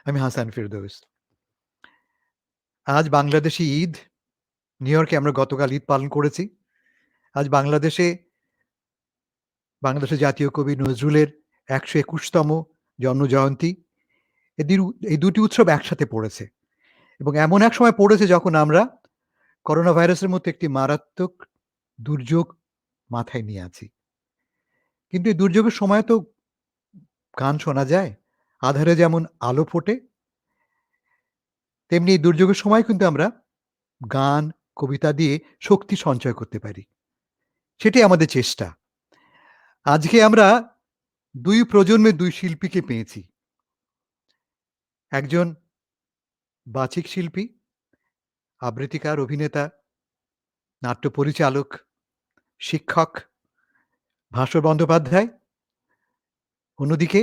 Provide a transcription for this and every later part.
আমি হাসান ফেরদৌস। আজ বাংলাদেশী ঈদ। নিউ ইয়র্কে আমরা গতকাল ঈদ পালন করেছি। আজ বাংলাদেশের জাতীয় কবি নজরুলের ১২১তম জন্মজয়ন্তী। এই দুটি উৎসব একসাথে পড়েছে এবং এমন এক সময় পড়েছে যখন আমরা করোনা ভাইরাসের মতো একটি মারাত্মক দুর্যোগ মাথায় নিয়ে আছি। কিন্তু এই দুর্যোগের সময় তো গান শোনা যায়। আঁধারে যেমন আলো ফোটে, তেমনি এই দুর্যোগের সময় কিন্তু আমরা গান, কবিতা দিয়ে শক্তি সঞ্চয় করতে পারি। সেটাই আমাদের চেষ্টা। আজকে আমরা ২ প্রজন্মের ২ শিল্পীকে পেয়েছি। একজন বাচিক শিল্পী, আবৃত্তিকার, অভিনেতা, নাট্য পরিচালক, শিক্ষক ভাস্বর বন্দ্যোপাধ্যায়। অন্যদিকে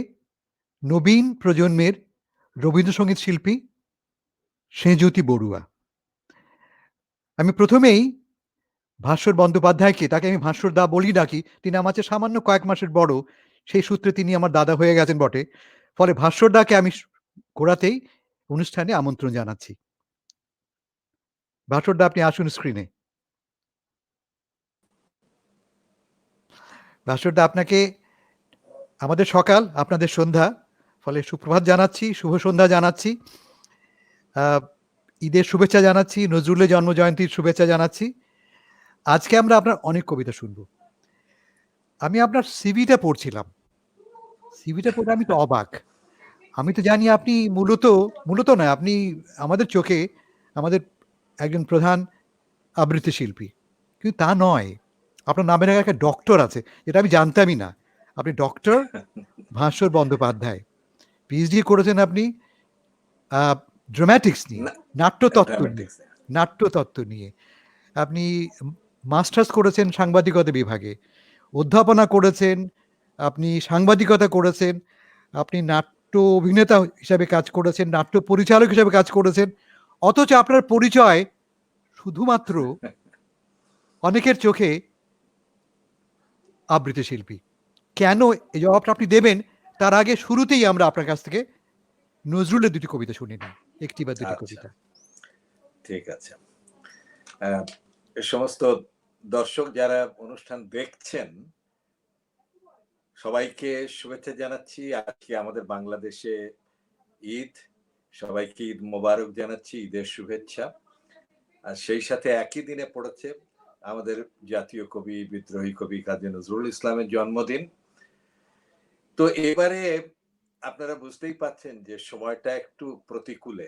নবীন প্রজন্মের রবীন্দ্রসঙ্গীত শিল্পী সেঁজ্যোতি বড়ুয়া। আমি প্রথমেই ভাস্বর বন্দ্যোপাধ্যায়কে, তাকে আমি ভাস্বরদা বলি ডাকি। তিনি আমার চেয়ে সামান্য কয়েক মাসের বড়। সেই সূত্রে তিনি আমার দাদা হয়ে গেছেন বটে। ফলে ভাস্বরদাকে আমি গোড়াতেই অনুষ্ঠানে আমন্ত্রণ জানাচ্ছি। ভাস্বরদা, আপনি আসুন স্ক্রিনে। ভাস্বরদা, আপনাকে আমাদের সকাল, আপনাদের সন্ধ্যা, ফলে সুপ্রভাত জানাচ্ছি, শুভ সন্ধ্যা জানাচ্ছি, ঈদের শুভেচ্ছা জানাচ্ছি, নজরুলের জন্মজয়ন্তীর শুভেচ্ছা জানাচ্ছি। আজকে আমরা আপনার অনেক কবিতা শুনবো। আমি আপনার সিভিটা পড়ছিলাম। সিভিটা পড়ে আমি তো অবাক। আমি তো জানি আপনি মূলত নয়, আপনি আমাদের চোখে আমাদের একজন প্রধান আবৃত্তি শিল্পী। কিন্তু তা নয়। আপনার নামের আগে একটা ডক্টর আছে, যেটা আমি জানতামই না। আপনি ডক্টর ভাস্বর বন্দ্যোপাধ্যায়। পিএইচডি করেছেন আপনি ড্রামাটিক্স নিয়ে, নাট্যতত্ত্ব নিয়ে। আপনি মাস্টার্স করেছেন সাংবাদিকতা বিভাগে, অধ্যাপনা করেছেন, আপনি সাংবাদিকতা করেছেন, আপনি নাট্য অভিনেতা হিসাবে কাজ করেছেন, নাট্য পরিচালক হিসাবে কাজ করেছেন। অথচ আপনার পরিচয় শুধুমাত্র অনেকের চোখে আবৃত্তি শিল্পী। কেন? এই জবাবটা আপনি দেবেন, তার আগে শুরুতেই আমরা আপনার কাছ থেকে নজরুলের দুটি কবিতা শুনে নিই, একটি বা দুটি কবিতা। ঠিক আছে। সমস্ত দর্শক যারা অনুষ্ঠান দেখছেন সবাইকে শুভেচ্ছা জানাচ্ছি। আজকে আমাদের বাংলাদেশে ঈদ, সবাইকে ঈদ মোবারক জানাচ্ছি, ঈদের শুভেচ্ছা। আর সেই সাথে একই দিনে পড়েছে আমাদের জাতীয় কবি, বিদ্রোহী কবি কাজী নজরুল ইসলামের জন্মদিন। তো এবারে আপনারা বুঝতেই পাচ্ছেন যে সময়টা একটু প্রতিকূলে,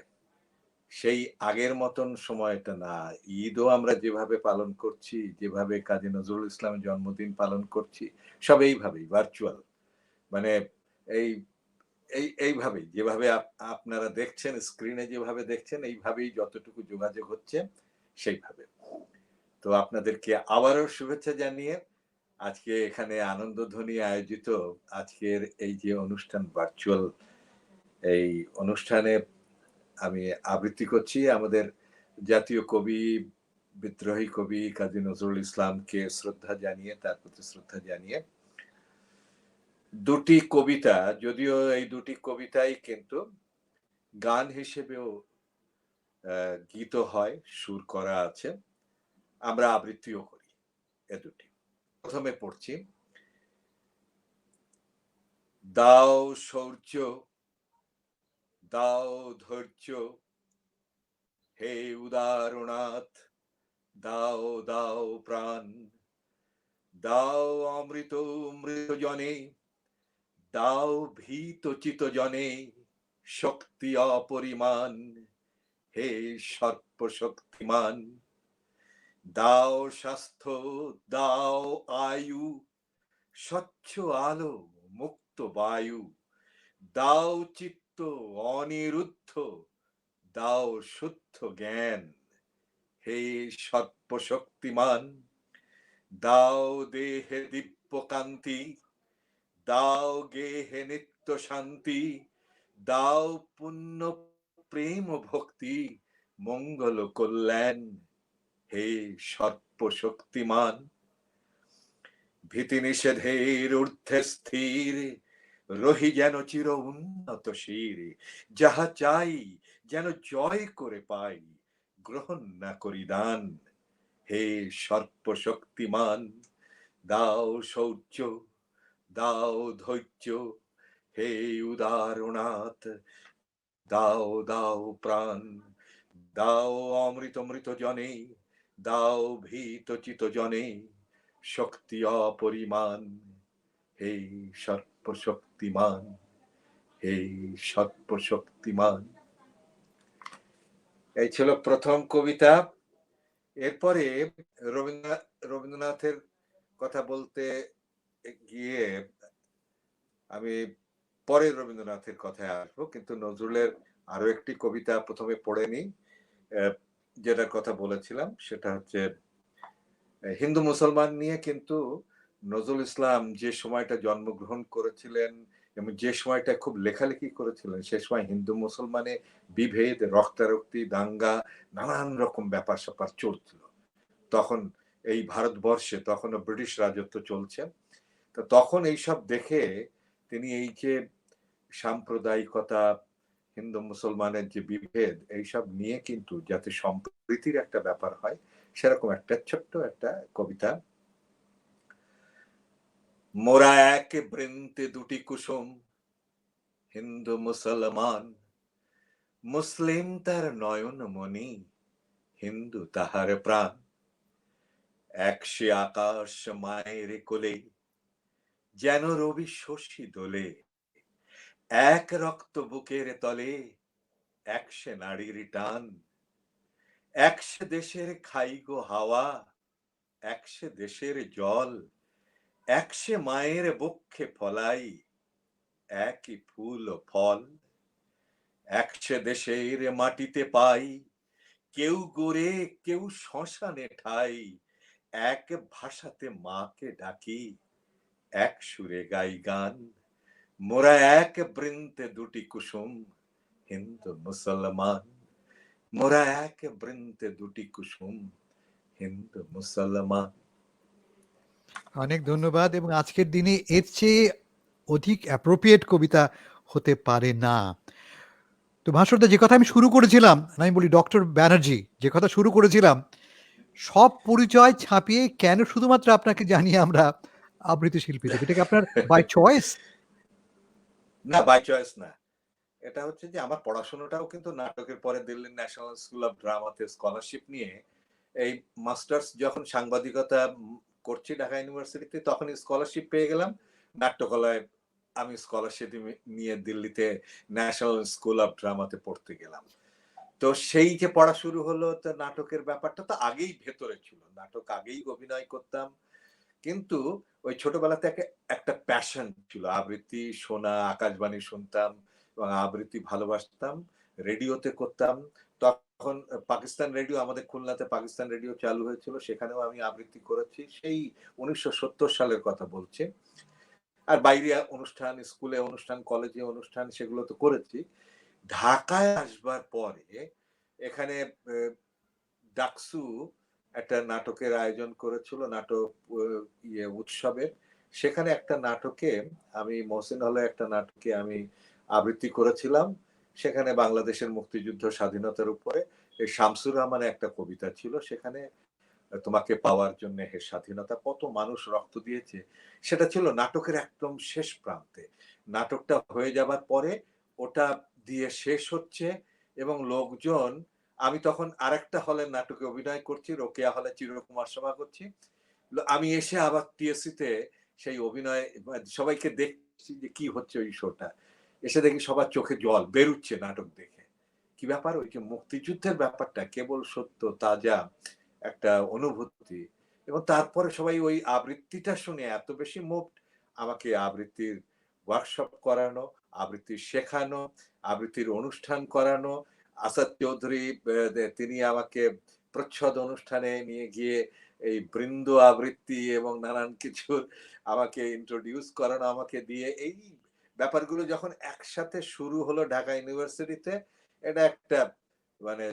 সেই আগের মতন সময়টা না। ঈদও আমরা যেভাবে পালন করছি, যেভাবে কাজী নজরুল ইসলামের জন্মদিন পালন করছি, সব এইভাবেই ভার্চুয়াল। মানে এই এইভাবেই যেভাবে আপনারা দেখছেন স্ক্রিনে, যেভাবে দেখছেন এইভাবেই যতটুকু যোগাযোগ হচ্ছে সেইভাবে। তো আপনাদেরকে আবারও শুভেচ্ছা জানিয়ে আজকে এখানে আনন্দধ্বনি আয়োজিত আজকের এই যে অনুষ্ঠান, ভার্চুয়াল এই অনুষ্ঠানে আমি আবৃত্তি করছি আমাদের জাতীয় কবি, বিদ্রোহী কবি কাজী নজরুল ইসলামকে শ্রদ্ধা জানিয়ে, তার প্রতি শ্রদ্ধা জানিয়ে দুটি কবিতা, যদিও এই দুটি কবিতাই কিন্তু গান হিসেবেও গীত হয়, সুর করা আছে, আমরা আবৃত্তিও করি এ দুটি। প্রথমে পড়ছি। দাও শৌর্য, দাও ধৈর্য, হে উদারনাথ, দাও দাও প্রাণ, দাও অমৃত মৃত জনে, দাও ভীত চিত জনে শক্তি অপরিমাণ, হে সর্প শক্তিমান। দাও স্বাস্থ্য, দাও আয়ু, স্বচ্ছ আলো, মুক্ত বায়ু, দাও চিত্ত অনিরুদ্ধ, দাও শুদ্ধ জ্ঞান, হে সর্প শক্তিমান। দাও দেহে দিব্য কান্তি, দাও গেহে নিত্য শান্তি, দাও পুণ্য প্রেম ভক্তি, মঙ্গল কল্যাণ, হে সর্প শক্তিমান। ভীতি নিষেধের ঊর্ধ্বে স্থির, রহি যেন চির উন্নত শিরে, যাহা চাই যেন জয় করে পাই, গ্রহণ না করি দান। হে সর্প শক্তিমান, দাও শৌর্য, দাও ধৈর্য, হে উদারনাথ, দাও দাও প্রাণ, দাও অমৃত মৃত জনে, দাও ভীত চিত জনে শক্তি অপরিমাণ। হে সর্প শক্তিমান, হে সর্প শক্তিমান। এই ছিল প্রথম কবিতা। এরপরে রবীন্দ্রনাথের কথা বলতে গিয়ে আমি পরে রবীন্দ্রনাথের কথায় আসবো, কিন্তু নজরুলের আরো একটি কবিতা প্রথমে পড়ে নিই। যেটার কথা বলেছিলাম সেটা হচ্ছে হিন্দু মুসলমান নিয়ে, কিন্তু নজরুল ইসলাম যে সময়টা জন্মগ্রহণ করেছিলেন এবং যে সময়টা খুব লেখালেখি করেছিলেন, সে সময় হিন্দু মুসলমানে বিভেদ, রক্তারক্তি, দাঙ্গা, নানান রকম ব্যাপার স্যাপার চলছিল। তখন এই ভারতবর্ষে তখনও ব্রিটিশ রাজত্ব চলছে। তো তখন এইসব দেখে তিনি এই যে সাম্প্রদায়িকতা, হিন্দু মুসলমানের যে বিভেদ, এইসব নিয়ে কিন্তু যাতে সম্প্রীতির একটা ব্যাপার হয়, সেরকম একটা ছোট্ট একটা কবিতা। মোরা এক বৃন্তে দুটি কুসুম, হিন্দু মুসলমান, মুসলিম তার নয়ন মনি, হিন্দু তাহার প্রাণ। এক সে আকাশ মায়ের কোলে, যেন রবি শশী দোলে, এক রক্ত বুকের তলে, একশে নারীর টান। একশে দেশের খাইগো হাওয়া, একশে দেশের জল, একশে মায়ের বক্ষে ফলাই, একই ফুল ও ফল। একশে দেশের মাটিতে পাই, কেউ গড়ে কেউ শ্মশানে ঠাই, এক ভাষাতে মাকে ডাকি, এক সুরে গাই গান। মোরা এক বৃন্তে দুটি কুসুম, হিন্দু মুসলমান, মোরা এক বৃন্তে দুটি কুসুম, হিন্দু মুসলমান। অনেক ধন্যবাদ। এবং আজকের দিনে এর চেয়ে অধিক অ্যাপ্রোপ্রিয়েট কবিতা হতে পারে না। তো ভাস্করদা, যে কথা আমি শুরু করেছিলাম, আমি বলি ডক্টর ব্যানার্জি, যে কথা শুরু করেছিলাম, সব পরিচয় ছাপিয়ে কেন শুধুমাত্র আপনাকে জানিয়ে আমরা আবৃত্তি শিল্পী দেব? এটা কি আপনার বাই চয়েস? না, বাই চয়েস না। এটা হচ্ছে যে আমার পড়াশোনাটাও কিন্তু নাটকের পরে দিল্লি ন্যাশনাল স্কুল অফ ড্রামাতে স্কলারশিপ নিয়ে, এই মাস্টার্স যখন সাংবাদিকতা করছি ঢাকা ইউনিভার্সিটিতে, তখন স্কলারশিপ পেয়ে গেলাম নাট্যকলায়। আমি স্কলারশিপ নিয়ে দিল্লিতে ন্যাশনাল স্কুল অফ ড্রামাতে পড়তে গেলাম। তো সেই যে পড়া শুরু হলো, তো নাটকের ব্যাপারটা তো আগেই ভেতরে ছিল, নাটক আগেই অভিনয় করতাম। কিন্তু ওই ছোটবেলাতে একটা প্যাশন ছিল, আবৃত্তি শোনা, আকাশবাণী শুনতাম এবং আবৃত্তি ভালোবাসতাম, রেডিওতে করতাম। তখন পাকিস্তান রেডিও, আমাদের খুলনাতে পাকিস্তান রেডিও চালু হয়েছিল, সেখানেও আমি আবৃত্তি করেছি, সেই 1970 সালের কথা বলছি। আর বাইরে অনুষ্ঠান, স্কুলে অনুষ্ঠান, কলেজে অনুষ্ঠান, সেগুলো তো করেছি। ঢাকায় আসবার পরে এখানে ডাকসু একটা নাটকের আয়োজন করেছিল, নাটক উৎসবের। সেখানে একটা নাটকে আমি, মহসিন হলে একটা নাটকে আমি আবৃত্তি করেছিলাম। সেখানে বাংলাদেশের মুক্তিযুদ্ধ, স্বাধীনতার উপরে এই শামসুর রহমানের একটা কবিতা ছিল। সেখানে তোমাকে পাওয়ার জন্য হে স্বাধীনতা, কত মানুষ রক্ত দিয়েছে, সেটা ছিল নাটকের একদম শেষ প্রান্তে। নাটকটা হয়ে যাবার পরে ওটা দিয়ে শেষ হচ্ছে এবং লোকজন, আমি তখন আরেকটা হলের নাটকে অভিনয় করছি, রোকেয়া হলে চিরকুমার সভা করছি। আমি এসে আবার টিএসসিতে সেই অভিনয় সবাইকে দেখছি যে কি হচ্ছে ওই শোটা। এসে দেখি সবার চোখে জল বেরুচ্ছে নাটক দেখে। কি ব্যাপার, ওই যে মুক্তিযুদ্ধের ব্যাপারটা কেবল সত্য তাজা একটা অনুভূতি। এবং তারপরে সবাই ওই আবৃত্তিটা শুনে এত বেশি মুভড, আমাকে আবৃত্তির ওয়ার্কশপ করানো, আবৃত্তি শেখানো, আবৃত্তির অনুষ্ঠান করানো। আসাদ চৌধুরী তিনি আমাকে প্রচ্ছদ অনুষ্ঠানে নিয়ে গিয়ে এই বৃন্দ আবৃত্তি এবং নানান কিছুর আমাকে ইন্ট্রোডিউস করানো, আমাকে দিয়ে এই ব্যাপারগুলো যখন একসাথে শুরু হলো ঢাকা ইউনিভার্সিটিতে, এটা একটা মানে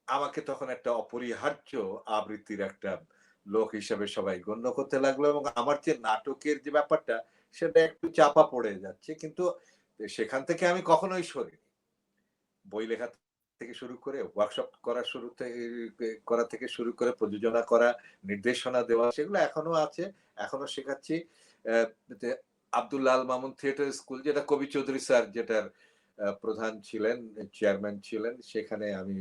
আমাকে তখন একটা অপরিহার্য আবৃত্তির একটা লোক হিসেবে সবাই গণ্য করতে লাগলো। এবং আমার যে নাটকের যে ব্যাপারটা, সেটা একটু চাপা পড়ে যাচ্ছে। কিন্তু সেখান থেকে আমি কখনোই সরিনি। বই লেখা থেকে শুরু করে ওয়ার্কশপ করা থেকে শুরু করে প্রযোজনা করা, নির্দেশনা দেওয়া সেগুলো এখনো আছে। এখনো শেখাচ্ছি। অ্যা তে আব্দুল্লাহ আল মামুন থিয়েটার স্কুল যেটা কবি চৌধুরী স্যার যেটার প্রধান ছিলেন, চেয়ারম্যান ছিলেন সেখানে আমি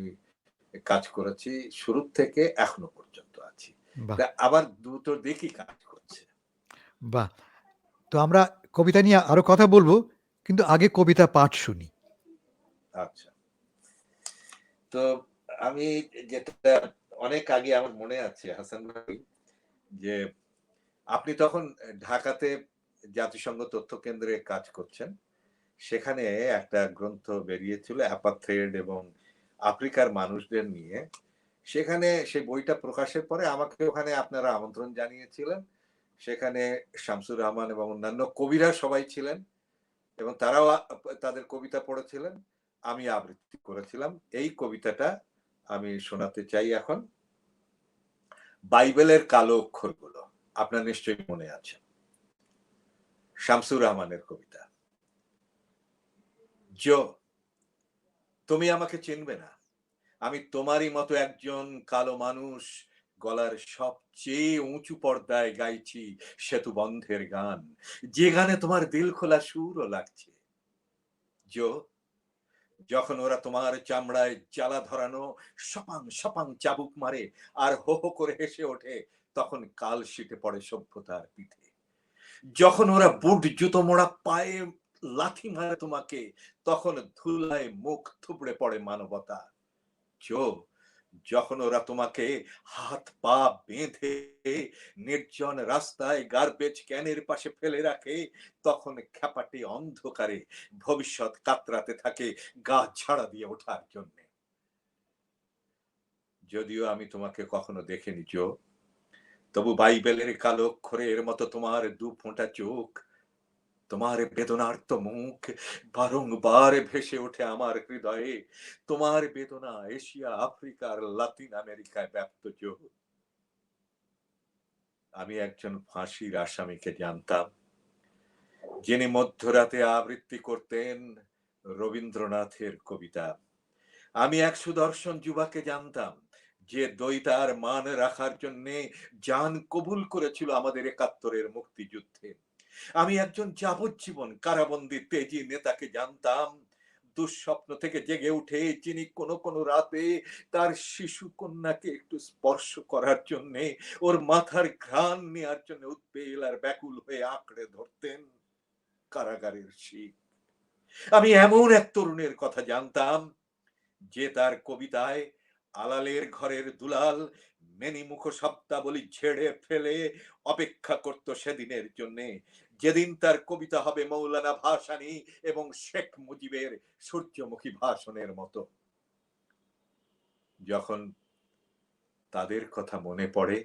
কাজ করেছি। শুরুর থেকে এখনো পর্যন্ত আছি। বাহ! আবার দুটো দিকই কাজ করছে। বাহ! তো আমরা কবিতা নিয়ে আরো কথা বলব। কিন্তু আগে কবিতা পাঠ শুনি। আচ্ছা। তো আমি যেটা অনেক আগে আমার মনে আছে হাসান ভাই যে আপনি তখন ঢাকাতে জাতিসংঘ তথ্য কেন্দ্রে কাজ করছেন। সেখানে একটা গ্রন্থ বেরিয়েছিল অ্যাপার্থেইড এবং আফ্রিকার মানুষদের নিয়ে। সেখানে সেই বইটা প্রকাশের পরে আমাকে ওখানে আপনারা আমন্ত্রণ জানিয়েছিলেন। সেখানে শামসুর রহমান এবং অন্যান্য কবিরা সবাই ছিলেন এবং তারাও তাদের কবিতা পড়েছিলেন। আমি আবৃত্তি করেছিলাম। এই কবিতাটা আমি শোনাতে চাই এখন। বাইবেলের কালো অক্ষরগুলো। আপনার নিশ্চয়ই মনে আছে। শামসুর রহমানের কবিতা। জো, তুমি আমাকে চিনবে না। আমি তোমারই মতো একজন কালো মানুষ গলার সবচেয়ে উঁচু পর্দায় গাইছি সেতু বন্ধের গান, যে গানে তোমার দিল খোলা সুরও লাগছে। জো, যখন ওরা তোমার চামড়ায় জ্বালা ধরানো সপাং সপাং চাবুক মারে আর হো হো করে হেসে ওঠে, তখন কাল শীতে পড়ে সভ্যতার পিঠে। যখন ওরা বুট জুতো মোড়া পায়ে লাথি মারে তোমাকে, তখন ধুলায় মুখ থুবড়ে পড়ে মানবতা। জো, যখন ওরা তোমাকে হাত পা বেঁধে নির্জন রাস্তায় গার্বেজ ক্যানের পাশে ফেলে রাখে, তখন খ্যাপাটে অন্ধকারে ভবিষ্যৎ কাতরাতে থাকে গা ঝাড়া দিয়ে ওঠার জন্য। যদিও আমি তোমাকে কখনো দেখিনি জো, তবু বাইবেলের কালো অক্ষরের মতো তোমার দু ফোঁটা চোখ, তোমার বেদনার্ত মুখ বারংবার ভেসে ওঠে আমার হৃদয়ে। তোমার বেদনা এশিয়া, আফ্রিকার, লাতিন আমেরিকায় ব্যাপ্ত জো। আমি একজন ফাঁসির আসামিকে জানতাম, যিনি মধ্যরাতে আবৃত্তি করতেন রবীন্দ্রনাথের কবিতা। আমি এক সুদর্শন যুবাকে জানতাম, যে দ্বৈতার মান রাখার জন্য জান কবুল করেছিল আমাদের ৭১-এর মুক্তিযুদ্ধে। আমি একজন যাবজ্জীবন কারাবন্দী তেজি নেতাকে জানতাম, দুঃস্বপ্ন থেকে জেগে উঠে যিনি কোনো কোনো রাতে তার শিশু কন্যাকে একটু স্পর্শ করার জন্য, ওর মাথার ঘ্রাণ নেওয়ার জন্য উদ্বেল আর ব্যাকুল হয়ে আঁকড়ে ধরতেন কারাগারের শিখ। আমি এমন এক তরুণের কথা জানতাম, যে তার কবিতায় আলালের ঘরের দুলাল মেনিমুখ শব্দাবলী ঝেড়ে ফেলে অপেক্ষা করত সেদিনের জন্য, যেদিন তার কবিতা হবে মৌলানা ভাসানী এবং শেখ মুজিবের সূর্যমুখী ভাষণের মতো। যখন তাদের কথা মনে পড়ে,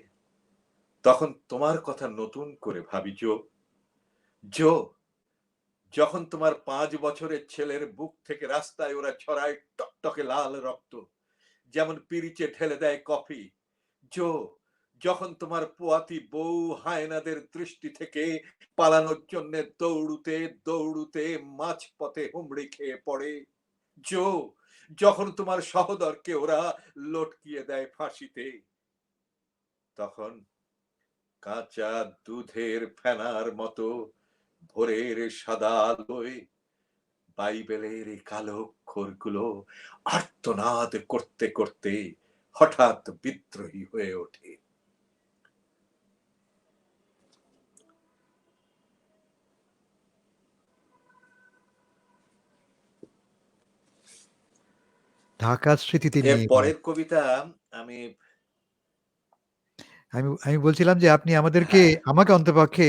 তখন তোমার কথা নতুন করে ভাবি জো। জো, যখন তোমার ৫ বছরের ছেলের বুক থেকে রাস্তায় ওরা ছড়ায় টকটকে লাল রক্ত, যেমন পিরিচে ঢেলে দেয় কফি। জো, যখন তোমার পোয়াতি বউ হায়নাদের দৃষ্টি থেকে পালানোর জন্য দৌড়ুতে দৌড়ুতে মাঝপথে হুমড়ি খেয়ে পড়ে। জো, যখন তোমার সহোদরকে ওরা লটকিয়ে দেয় ফাঁসিতে, তখন কাঁচা দুধের ফেনার মতো ভোরের সাদা আলোয় বাইবেলের এই কালো অক্ষরগুলো আর্তনাদ করতে করতে হঠাৎ বিদ্রোহী হয়ে ওঠে। ঢাকার স্মৃতিতে এর নিয়ে গেলেন। পরের কবিতা আমি আমি বলছিলাম যে আপনি হ্যাঁ, আমাকে অন্ততপক্ষে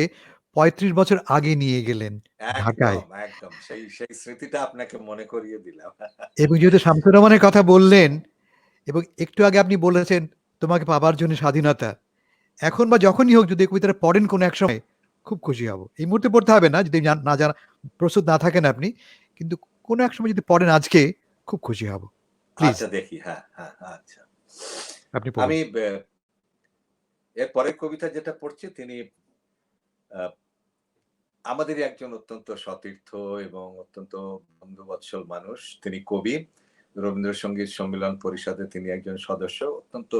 ৩৫ বছর আগে নিয়ে গেলেন ঢাকায়। একদম, একদম। সেই স্মৃতিটা আপনাকে মনে করিয়ে দিলাম। এবং যেহেতু শামসুর রহমানের কথা বললেন এবং একটু আগে আপনি বলেছেন তোমাকে পাবার জন্য স্বাধীনতা। এখন বা যখনই হোক যদি এই কবিতাটা পড়েন কোনো এক সময় খুব খুশি হব। এই মুহূর্তে পড়তে হবে না যদি না জানা প্রস্তুত না থাকেন আপনি। কিন্তু কোনো এক সময় যদি পড়েন আজকে খুব খুশি হব। প্লিজ আচ্ছা দেখি। হ্যাঁ, হ্যাঁ, আচ্ছা। আপনি পড়ুন। আমি এর পরের কবিতা যেটা পড়ছি তিনি আ আমাদেরই একজন অত্যন্ত সতীর্থ এবং অত্যন্ত বন্ধুবৎসল মানুষ। তিনি কবি। রবীন্দ্রসঙ্গীত সম্মিলন পরিষদে তিনি একজন সদস্য, অত্যন্ত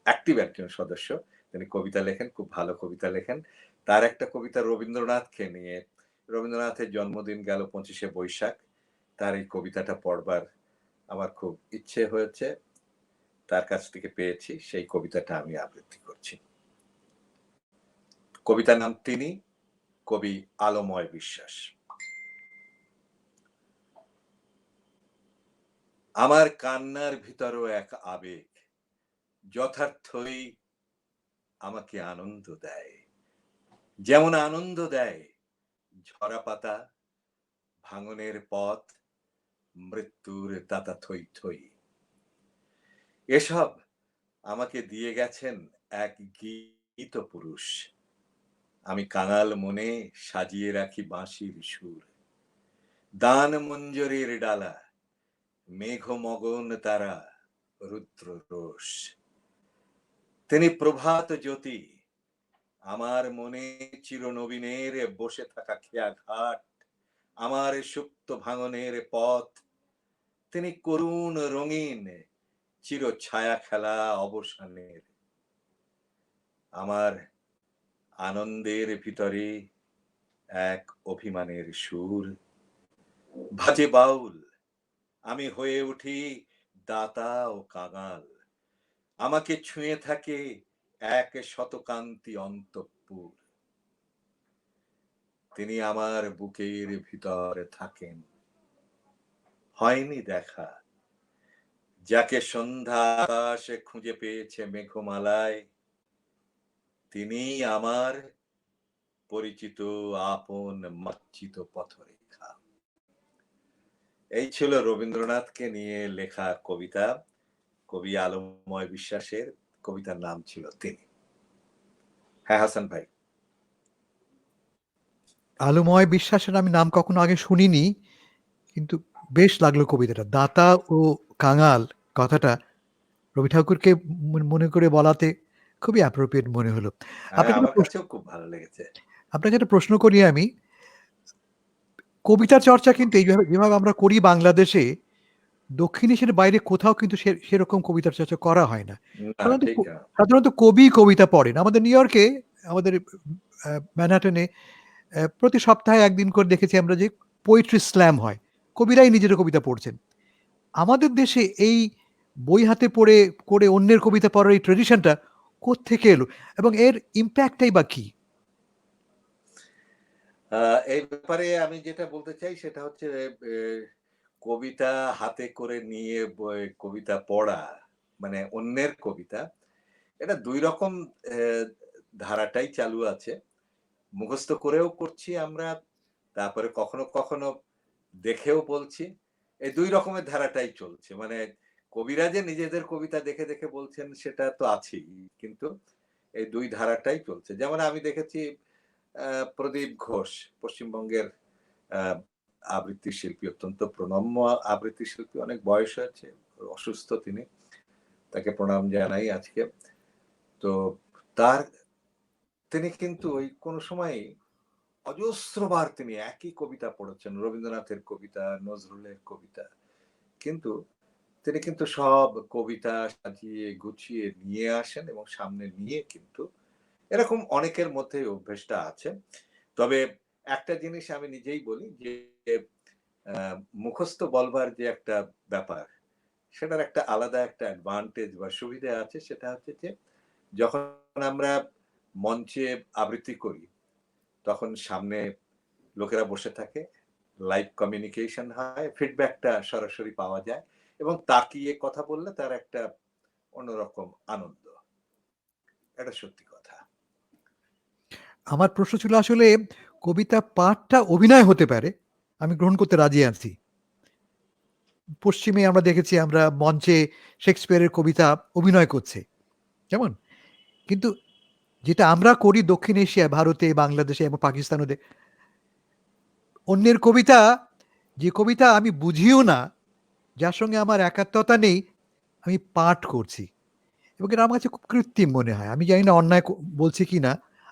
অ্যাক্টিভ একজন সদস্য। তিনি কবিতা লেখেন, খুব ভালো কবিতা লেখেন। তার একটা কবিতা রবীন্দ্রনাথকে নিয়ে। রবীন্দ্রনাথের জন্মদিন গেল ২৫শে বৈশাখ। তার এই কবিতাটা পড়বার আমার খুব ইচ্ছে হয়েছে। তার কাছ থেকে পেয়েছি। সেই কবিতাটা আমি আবৃত্তি করছি। কবিতার নাম 'তিনি', কবি আলোময় বিশ্বাস। আমার কান্নার ভিতরও এক আবেগ, যথার্থই আমাকে আনন্দ দেয়। যেমন আনন্দ দেয় ঝরা পাতা, ভাঙনের পথ, মৃত্যুর তাতা থই থই। এসব আমাকে দিয়ে গেছেন এক গীত পুরুষ। আমি কাঙাল মনে সাজিয়ে রাখি বাঁশির সুর। দান মঞ্জরির ডালা, মেঘমগন তারা, রুদ্র রোষ। তিনি প্রভাত জ্যোতি, আমার মনে চিরনবীনের বসে থাকা খেয়া ঘাট, আমার সুপ্ত ভাঙনের পথ। তিনি করুণ রঙিন, চির ছায়া খেলা অবসানের। আমার আনন্দের ভিতরে এক অভিমানের সুর। ভাজে বাউল, আমি হয়ে উঠি দাতা ও কাঙাল। আমাকে ছুঁয়ে থাকে এক শতকান্তি অন্তঃপুর। তিনি আমার বুকের ভিতরে থাকেন, হয়নি দেখা। যাকে সন্ধ্যা আকাশে খুঁজে পেয়েছে মেঘমালায়, তিনিই আমার পরিচিত আপন মার্জিত পথরেখা। এই ছিল রবীন্দ্রনাথকে নিয়ে লেখা কবিতা, কবি আলোময় বিশ্বাসের। কবিতার নাম ছিল 'তিনি'। হ্যাঁ, হাসান ভাই। আলোময় বিশ্বাসের আমি নাম কখনো আগে শুনিনি, কিন্তু বেশ লাগলো কবিতাটা। দাতা ও কাঙাল কথাটা রবি ঠাকুরকে মনে করে বলাতে খুবই অ্যাপ্রোপ্রিয়েট মনে হলো। হ্যাঁ, আপনাকে একটা আমার কাছেও খুব ভালো লেগেছে। আপনাকে একটা প্রশ্ন করি আমি। কবিতার চর্চা কিন্তু এইভাবে যেভাবে আমরা করি বাংলাদেশে, দক্ষিণ এশিয়ার বাইরে কোথাও কিন্তু সেরকম কবিতার চর্চা করা হয় না। না, সাধারণত ঠিক। সাধারণত কবি কবিতা পড়েন। আমাদের নিউ ইয়র্কে, আমাদের ম্যানহাটনে প্রতি সপ্তাহে ১ দিন করে দেখেছি আমরা যে পোয়েট্রি স্ল্যাম হয়। কবিরাই নিজেরা কবিতা পড়ছেন। আমাদের দেশে এই বই হাতে পড়ে করে অন্যের কবিতা পড়ার এই ট্র্যাডিশনটা কোত্থেকে এলো? এবং এর ইমপ্যাক্টটাই বা কি? আ এই ব্যাপারে আমি যেটা বলতে চাই সেটা হচ্ছে এ কবিতা হাতে করে নিয়ে কবিতা পড়া, মানে অন্যের কবিতা, এটা ২ রকম এ ধারাটাই চালু আছে। মুখস্থ করেও করছি আমরা, তারপরে কখনো, কখনো দেখেও বলছি। এই ২ রকমের ধারাটাই চলছে। মানে কবিরা যে নিজেদের কবিতা দেখে, দেখে বলছেন সেটা তো আছেই। কিন্তু এই ২ ধারাটাই চলছে। যেমন আমি দেখেছি আ প্রদীপ ঘোষ, পশ্চিমবঙ্গের আ আবৃত্তি শিল্পী, অত্যন্ত প্রণম্য আবৃত্তি শিল্পী। অনেক বয়স হয়েছে, অসুস্থ তিনি। তাকে প্রণাম জানাই আজকে। তো তার তিনি কিন্তু ওই কোন সময়ই অজস্রবার তিনি একই কবিতা পড়েছেন। রবীন্দ্রনাথের কবিতা, নজরুলের কবিতা। কিন্তু তিনি কিন্তু সব কবিতা সাজিয়ে গুছিয়ে নিয়ে আসেন এবং সামনে নিয়ে কিন্তু এরকম অনেকের মধ্যে এই অভ্যাসটা আছে। তবে একটা জিনিস আমি নিজেই বলি যে আ মুখস্থ বলবার যে একটা ব্যাপার, সেটার একটা আলাদা একটা অ্যাডভান্টেজ বা সুবিধা আছে। সেটা হচ্ছে যে যখন আমরা মঞ্চে আবৃত্তি করি, তখন সামনে লোকেরা বসে থাকে। লাইভ কমিউনিকেশন হয়, ফিডব্যাকটা সরাসরি পাওয়া যায় এবং তাকিয়ে কথা বললে তার একটা অন্যরকম আনন্দ। এটা সত্যি কথা। আমার প্রশ্ন ছিল আসলে কবিতা পাঠটা অভিনয় হতে পারে। আমি গ্রহণ করতে রাজি আছি। পশ্চিমে আমরা দেখেছি আমরা মঞ্চে শেক্সপিয়ারের কবিতা অভিনয় করছে। কেমন? কিন্তু যেটা আমরা করি দক্ষিণ এশিয়ায়, ভারতে, বাংলাদেশে এবং পাকিস্তানেতে, অন্যের কবিতা, যে কবিতা আমি বুঝিও না, যার সঙ্গে আমার একাত্মতা নেই, আমি পাঠ করছি। এবং এটা আমার কাছে খুব কৃত্রিম মনে হয়। আমি জানি না অন্যায় বলছি কিনা।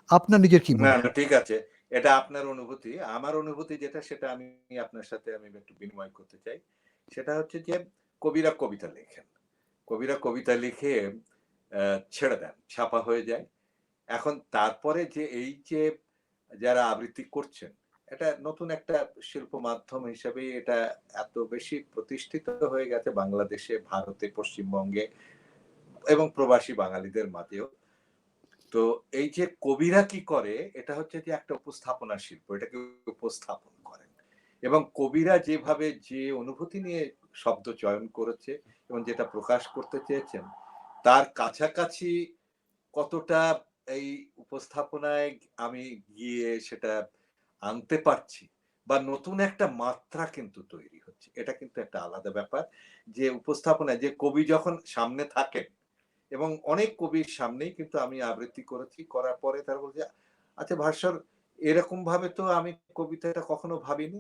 আপনার নিজের কি না, মনে না, হয়? ঠিক আছে। এটা আপনার অনুভূতি। আমার অনুভূতি যেটা সেটা আমি আপনার সাথে আমি একটু বিনিময় করতে চাই। সেটা হচ্ছে যে কবিরা কবিতা লেখেন। কবিরা কবিতা লিখে ছেড়ে দেন। ছাপা হয়ে যায়। এখন তারপরে যে এই যে যারা আবৃত্তি করছেন, এটা নতুন একটা শিল্প মাধ্যম হিসেবে এটা এত বেশি প্রতিষ্ঠিত হয়ে গেছে বাংলাদেশে, ভারতে, পশ্চিমবঙ্গে এবং প্রবাসী বাঙালিদের মাঝেও। তো এই যে কবিরা কি করে এটা হচ্ছে যে একটা উপস্থাপনা শিল্প। এটাকে উপস্থাপন করেন। এবং কবিরা যেভাবে যে অনুভূতি নিয়ে শব্দ চয়ন করেছে এবং যেটা প্রকাশ করতে চেয়েছেন, তার কাছাকাছি কতটা এই উপস্থাপনায় আমি গিয়ে সেটা আনতে পারছি বা নতুন একটা মাত্রা কিন্তু তৈরি হচ্ছে। এটা কিন্তু একটা আলাদা ব্যাপার। যে উপস্থাপনায় যে কবি যখন সামনে থাকেন এবং অনেক কবির সামনেই কিন্তু আমি আবৃত্তি করেছি। করার পরে তারা বলছে, "আচ্ছা ভাস্বর এরকম ভাবে তো আমি কবিতাটা কখনো ভাবিনি।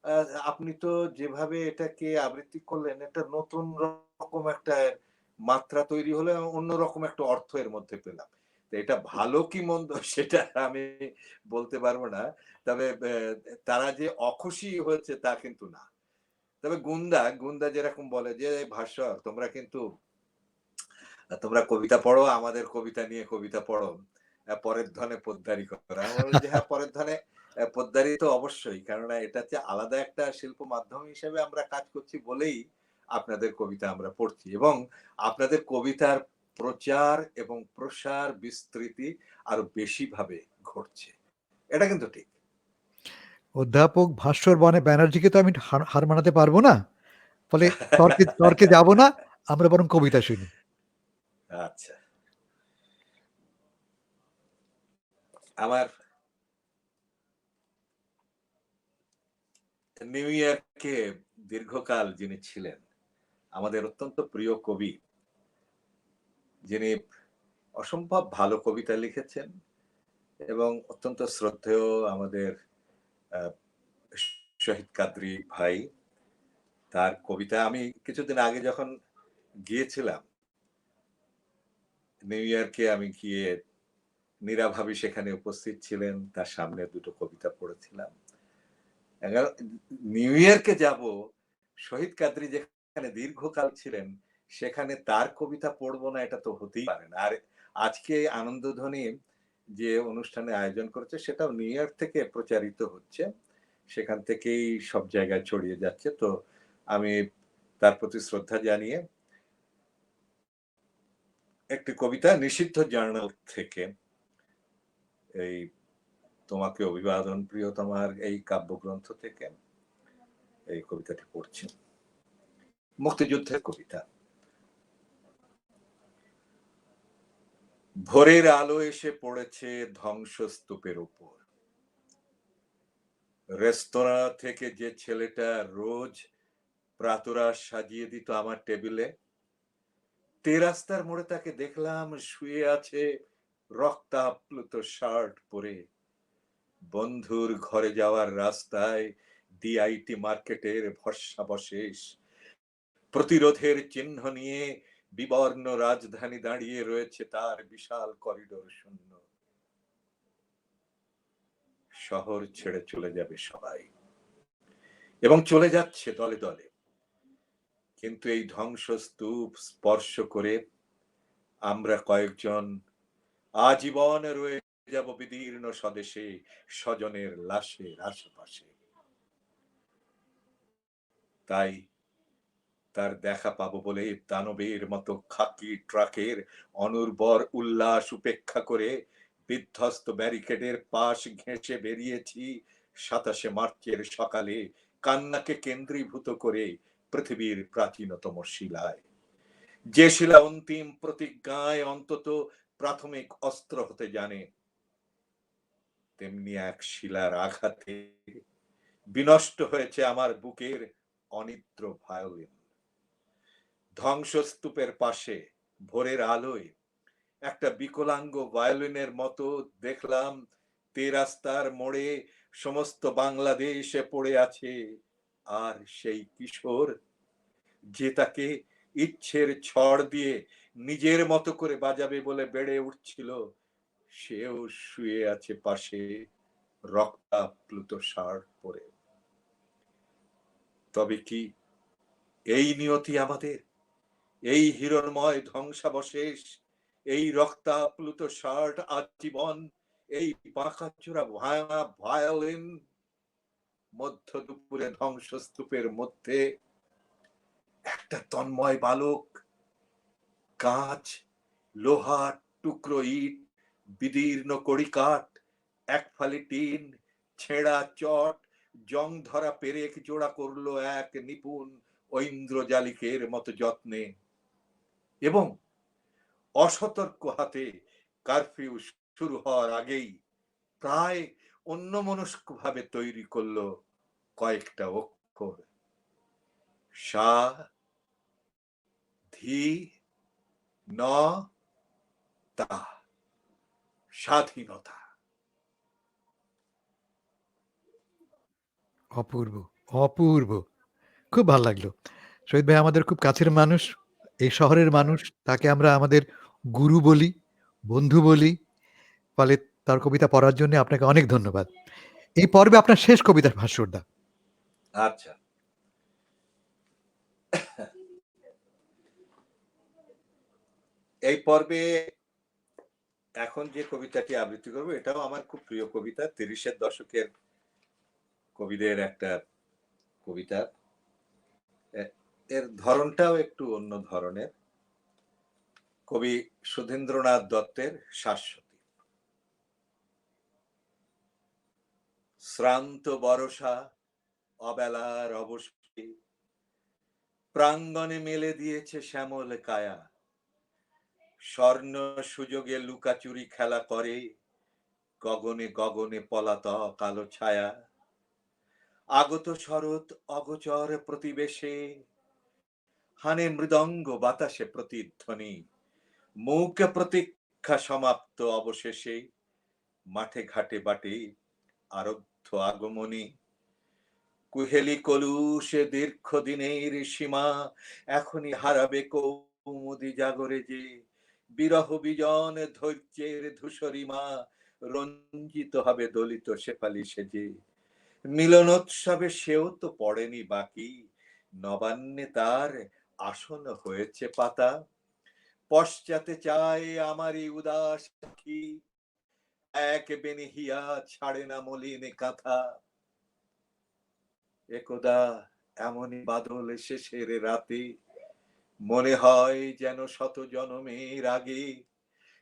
আ আপনি তো যেভাবে এটাকে আবৃত্তি করলেন একটা নতুন রকম একটা মাত্রা তৈরি হলো এবং অন্যরকম একটা অর্থ এর মধ্যে পেলাম।" তো এটা ভালো কি মন্দ সেটা আমি বলতে পারব না। তবে তারা যে অখুশি হয়েছে তা কিন্তু না। তবে গুন্দা যেরকম বলে যে, "ভাস্বর তোমরা কবিতা পড়ো, আমাদের কবিতা নিয়ে কবিতা পড়ো। পরের ধনে পোদ্দারি করো।" আমি বললাম যে, "হ্যাঁ, পরের ধনে পোদ্দারি তো অবশ্যই। কেননা এটা হচ্ছে আলাদা একটা শিল্প মাধ্যম হিসেবে আমরা কাজ করছি বলেই আপনাদের কবিতা আমরা পড়ছি। এবং আপনাদের কবিতার প্রচার এবং প্রসার, বিস্তৃতি আরো বেশিভাবে ঘটছে।" এটা কিন্তু ঠিক। অধ্যাপক ভাস্বর ব্যানার্জিকে তো আমি হার মানাতে পারব না। ফলে তর্কে যাব না। আমরা বরং কবিতা শুনি। আচ্ছা। আমার নিউ ইয়র্কে দীর্ঘকাল যিনি ছিলেন, আমাদের অত্যন্ত প্রিয় কবি, যিনি অসম্ভব ভালো কবিতা লিখেছেন এবং অত্যন্ত শ্রদ্ধেয় আমাদের আ শহীদ কাদরী ভাই। তার কবিতা আমি কিছুদিন আগে যখন গিয়েছিলাম নিউ ইয়র্কে আমি গিয়ে মীরা ভাবি সেখানে উপস্থিত ছিলেন। তার সামনে ২ টো কবিতা পড়েছিলাম। এগার নিউ ইয়র্কে যাব, শহীদ কাদরী যেখানে দীর্ঘকাল ছিলেন, সেখানে তার কবিতা পড়বো না এটা তো হতেই পারে না। আর আজকে আনন্দধ্বনি যে অনুষ্ঠানে আয়োজন করেছে সেটাও নিউ ইয়র্ক থেকে প্রচারিত হচ্ছে। সেখান থেকেই সব জায়গায় ছড়িয়ে যাচ্ছে। তো আমি তার প্রতি শ্রদ্ধা জানিয়ে একটি কবিতা নিষিদ্ধ জার্নাল থেকে এই তোমাকে অভিবাদন প্রিয়তমার এই কাব্যগ্রন্থ থেকে এই কবিতাটি পড়ছি। মুক্তিযুদ্ধের কবিতা। ভোরের আলো এসে পড়েছে ধ্বংসস্তূপের উপর। রেস্তোরাঁ থেকে যে ছেলেটা রোজ প্রাতরাশ সাজিয়ে দিত আমার টেবিলে, তেরাস্তার মোড়ে তাকে দেখলাম শুয়ে আছে রক্তাপ্লুত শার্ট পরে। বন্ধুর ঘরে যাওয়ার রাস্তায় ডিআইটি মার্কেটের ভস্মাবশেষ, প্রতিরোধের চিহ্ন নিয়ে বিবর্ণ রাজধানী দাঁড়িয়ে রয়েছে তার বিশাল করিডোর শূন্য। শহর ছেড়ে চলে যাবে সবাই এবং চলে যাচ্ছে দলে দলে। কিন্তু এই ধ্বংসস্তূপ স্পর্শ করে আমরা কয়েকজন আজীবন রয়ে যাব বিদীর্ণ স্বদেশে, স্বজনের লাশের আশেপাশে। তাই তার দেখা পাবো বলে দানবের মতো খাকি ট্রাকের অনুর্বর উল্লাস উপেক্ষা করে বিধ্বস্ত ব্যারিকেডের পাশ ঘেঁষে বেরিয়েছি ২৭শে মার্চের সকালে, কান্নাকে কেন্দ্রীভূত করে পৃথিবীর প্রাচীনতম শিলায়। যে শিলা অন্তিম প্রতিজ্ঞায় অন্তত প্রাথমিক অস্ত্র হতে জানে, তেমনি এক শিলার আঘাতে বিনষ্ট হয়েছে আমার বুকের অনিদ্র ভায়োলিন। ধ্বংসস্তূপের পাশে ভোরের আলোয় একটা বিকলাঙ্গ ভায়োলিনের মতো দেখলাম তেরাস্তার মোড়ে সমস্ত বাংলাদেশে পড়ে আছে। আর সেই কিশোর যে তাকে ইচ্ছের ছড় দিয়ে নিজের মতো করে বাজাবে বলে বেড়ে উঠছিল, সেও শুয়ে আছে পাশে রক্তাপ্লুত শার্ট পরে। তবে কি এই নিয়তি আমাদের, এই হিরণময় ধ্বংসাবশেষ, এই রক্তাপ্লুত শার্ট আজীবন, এই বাঁকাচোরা ভাঙা ভায়োলিন, মধ্য দুপুরে ধ্বংসস্তূপের মধ্যে একটা তন্ময় বালক, কাঁচ, লোহার টুকরো ইট, বিদীর্ণ কড়িকাঠ, এক ফালি টিন, ছেঁড়া চট, জং ধরা পেরেক জোড়া করলো এক নিপুণ ঐন্দ্রজালিকের মতো যত্নে, এবং অসতর্ক হাতে কারফিউ শুরু হওয়ার আগেই প্রায় অন্যমনস্ক ভাবে তৈরি করলো কয়েকটা অক্ষর, সা, ধি, ন, তা, স্বাধীনতা। অপূর্ব, অপূর্ব। খুব ভাল লাগলো। শহীদ ভাই আমাদের খুব কাছের মানুষ, এই শহরের মানুষ। তাকে আমরা আমাদের গুরু বলি, বন্ধু বলি। ফলে তার কবিতা পড়ার জন্য আপনাকে অনেক ধন্যবাদ। এই পর্বে আপনার শেষ কবিতা ভাস্করদা। আচ্ছা, এই পর্বে এখন যে কবিতাটি আবৃত্তি করবো এটাও আমার খুব প্রিয় কবিতা, ৩০-এর দশকের কবিদের একটা কবিতা। এর ধরনটাও একটু অন্য ধরনের। কবি সুধীন্দ্রনাথ দত্তের শাশ্বতী। শ্রান্ত বরষা অবেলার অবশ্যই প্রাঙ্গণে মেলে দিয়েছে শ্যামল কায়া, স্বর্ণ সুযোগে লুকাচুরি খেলা করে গগনে গগনে পলাতক কালো ছায়া। আগত শরৎ অগোচর প্রতিবেশে হানে মৃদঙ্গ বাতাসে প্রতিধ্বনি, মুখ প্রতীক্ষা সমাপ্ত অবশেষে মাঠে ঘাটে বাটে আরব্ধ আগমনী। কুহেলি কলুষে দীর্ঘদিনের সীমা এখনই হারাবে কৌমুদি জাগরে যে, বিরহ বিজন ধৈর্যের ধূসরিমা রঞ্জিত হবে দলিত শেফালি সেজে। মিলনোৎসবে সেও তো পড়েনি বাকি, নবান্নে তার আসন হয়েছে পাতা। পশ্চাতে চায় আমারই উদাস আখি, এক বেনিহিয়া ছাড়ে না মলিন কাঁথা। একদা এমনই বাদল শেষের রাতে মনে হয় যেন শত জনমের আগে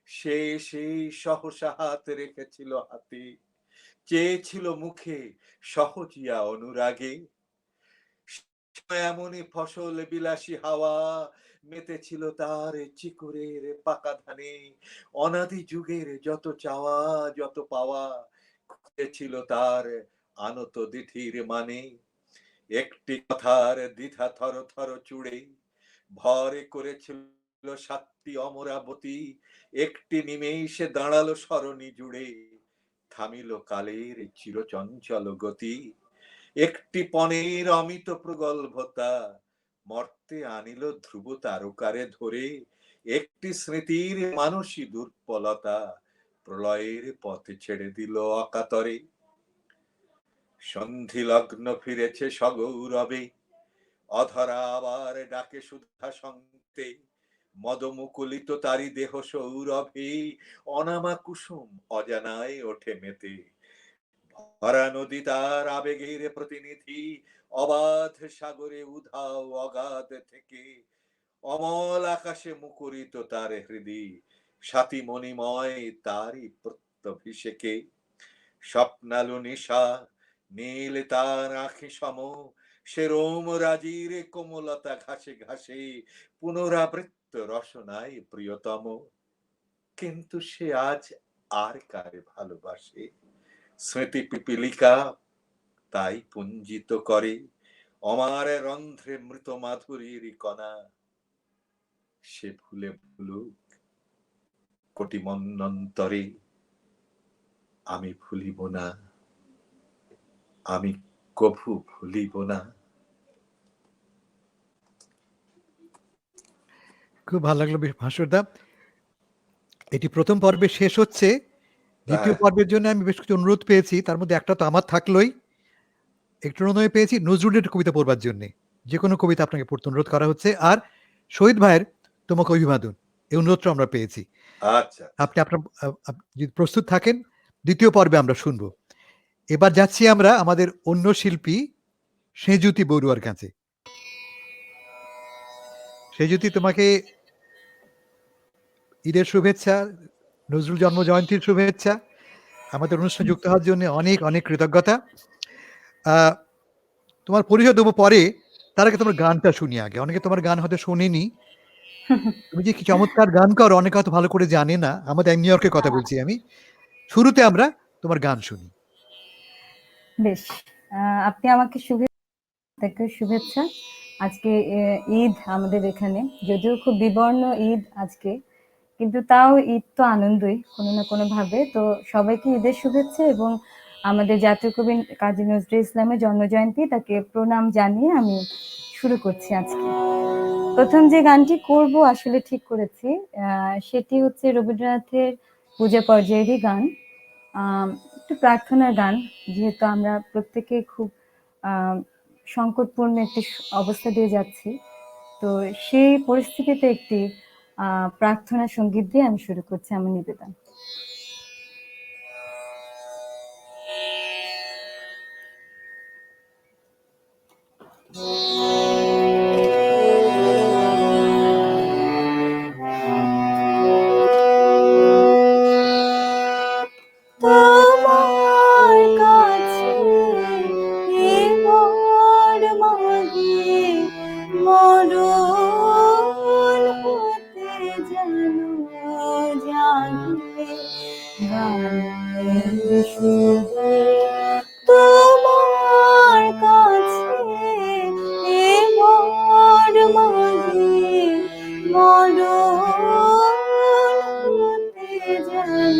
সে সেই সহসা হাত রেখেছিল হাতে, চেয়েছিল মুখে সহজিয়া অনুরাগে। এমনই ফসল বিলাসী হাওয়া মেতেছিল তার চিকুরের পাকা ধানে, অনাদি যুগের যত চাওয়া যত পাওয়া খুঁজেছিল তার আনত দিঠির মানে। একটি কথার দ্বিধা থর থর চুড়ে ভরে করেছিল ৭টি অমরাবতী, একটি নিমেষে দাঁড়ালো সরণি জুড়ে, থামিল কালের চিরচঞ্চল গতি। একটি পণের অমিত প্রগল্ভতা মর্তে আনিল ধ্রুব তারকারে ধরে, একটি স্মৃতির মানসী দুর্বলতা প্রলয়ের পথে ছেড়ে দিল অকাতরে। সন্ধি লগ্ন ফিরেছে সগৌরবে, অধরা আবার ডাকে সুধা সঙ্গতে, মদমুকুলিত তারি দেহ সৌরভে অনামা কুসুম অজানায় ওঠে মেতে। ভরা নদী তার আবেগের প্রতিনিধি, অবাধ সাগরে উধাও অগাধ থেকে, অমল আকাশে মুকুরিত তার হৃদি, স্বাতি মণিময় তারই প্রত্যভিষেকে। স্বপ্নালু নিশা নীল তার আঁখি সম, সে রোম রাজির কোমলতা ঘাসে ঘাসে পুনরাবৃত্ত রসনায় প্রিয়তম। কিন্তু সে আজ আর কারে ভালোবাসে, স্মৃতি পিপিলিকা তাই পুঞ্জিত করে অমার রন্ধ্রে মৃত মাধুরীর কণা। সে ভুলে ভুলুক কোটি মন্বন্তরে, আমি ভুলিব না, আমি কভু ভুলিব না। খুব ভালো লাগলো ভাস্করদা। এটি প্রথম পর্বে শেষ হচ্ছে। দ্বিতীয় পর্বের জন্য আমি বেশ কিছু অনুরোধ পেয়েছি। তার মধ্যে একটা তো আমার থাকলোই। একটু অনুরোধ পেয়েছি নজরুলের কবিতা পড়বার জন্যে। যেকোনো কবিতা আপনাকে পড়তে অনুরোধ করা হচ্ছে। আর শহীদ ভাইয়ের তোমাকে অভিবাদন। এই অনুরোধটা আমরা পেয়েছি। আচ্ছা, আপনি আপনার যদি প্রস্তুত থাকেন, দ্বিতীয় পর্বে আমরা শুনবো। এবার যাচ্ছি আমরা আমাদের অন্য শিল্পী সেঁজুতি বড়ুয়ার কাছে। সেঁজুতি, তোমাকে ঈদের শুভেচ্ছা, নজরুল জন্ম জয়ন্তীর শুভেচ্ছা। আমাদের অনুষ্ঠানে যুক্ত হওয়ার জন্য অনেক, অনেক কৃতজ্ঞতা। আ তোমার পরিচয় দেবো পরে। তার আগে তোমার গানটা শুনি আগে। অনেকে তোমার গান হয়তো শোনেনি। তুমি যে কি চমৎকার গান করো অনেকে হয়তো ভালো করে জানে না। আমাদের নিউ ইয়র্কের কথা বলছি আমি। শুরুতে আমরা তোমার গান শুনি। বেশ, আপনি আমাকে শুভেচ্ছা। আজকে ঈদ আমাদের এখানে, যদিও খুব বিবর্ণ ঈদ আজকে, কিন্তু তাও ঈদ তো আনন্দই কোনো না কোনো ভাবে। তো সবাইকে ঈদের শুভেচ্ছা এবং আমাদের জাতীয় কবি কাজী নজরুল ইসলামের জন্মজয়ন্তী, তাকে প্রণাম জানিয়ে আমি শুরু করছি আজকে। প্রথম যে গানটি করব আসলে ঠিক করেছি, সেটি হচ্ছে রবীন্দ্রনাথের পূজা পর্যায়েরই গান, একটু প্রার্থনার গান। যেহেতু আমরা প্রত্যেকে খুব সংকটপূর্ণ একটি অবস্থা দিয়ে যাচ্ছি, তো সেই পরিস্থিতিতে একটি প্রার্থনা সঙ্গীত দিয়ে আমি শুরু করছি আমার নিবেদন। তোমার কাছে এবার মাগে মরণ হতে যেন জাগে গানের সুরে। তোমার কাছে এবার মাগে মরণ হতে যেন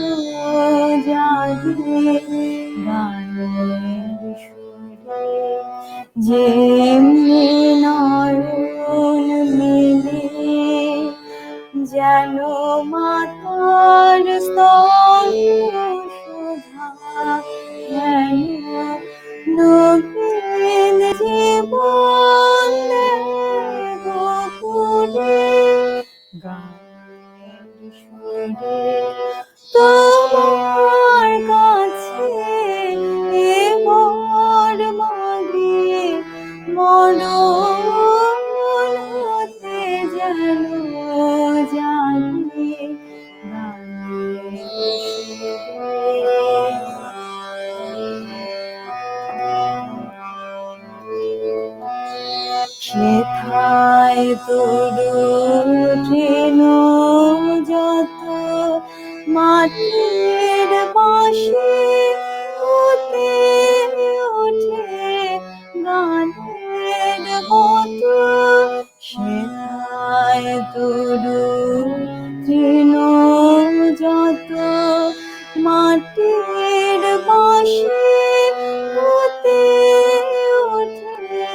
জাগে গানের সুরে। যেমনি নয়ন মেলে যেন মাতার স্তন্য শোভা, যেন নবীন জীবন গোকুলে গানের সুরে। তোমার কাছে এবার মাগে মরণ হতে যেন জাগে গানের সেথায় তরুণ ট্রেন যত মাটির পাশে হতে ওঠে গানের মতো। সেথায় তরুণ ট্রেন যত মাটির পাশে হতে ওঠে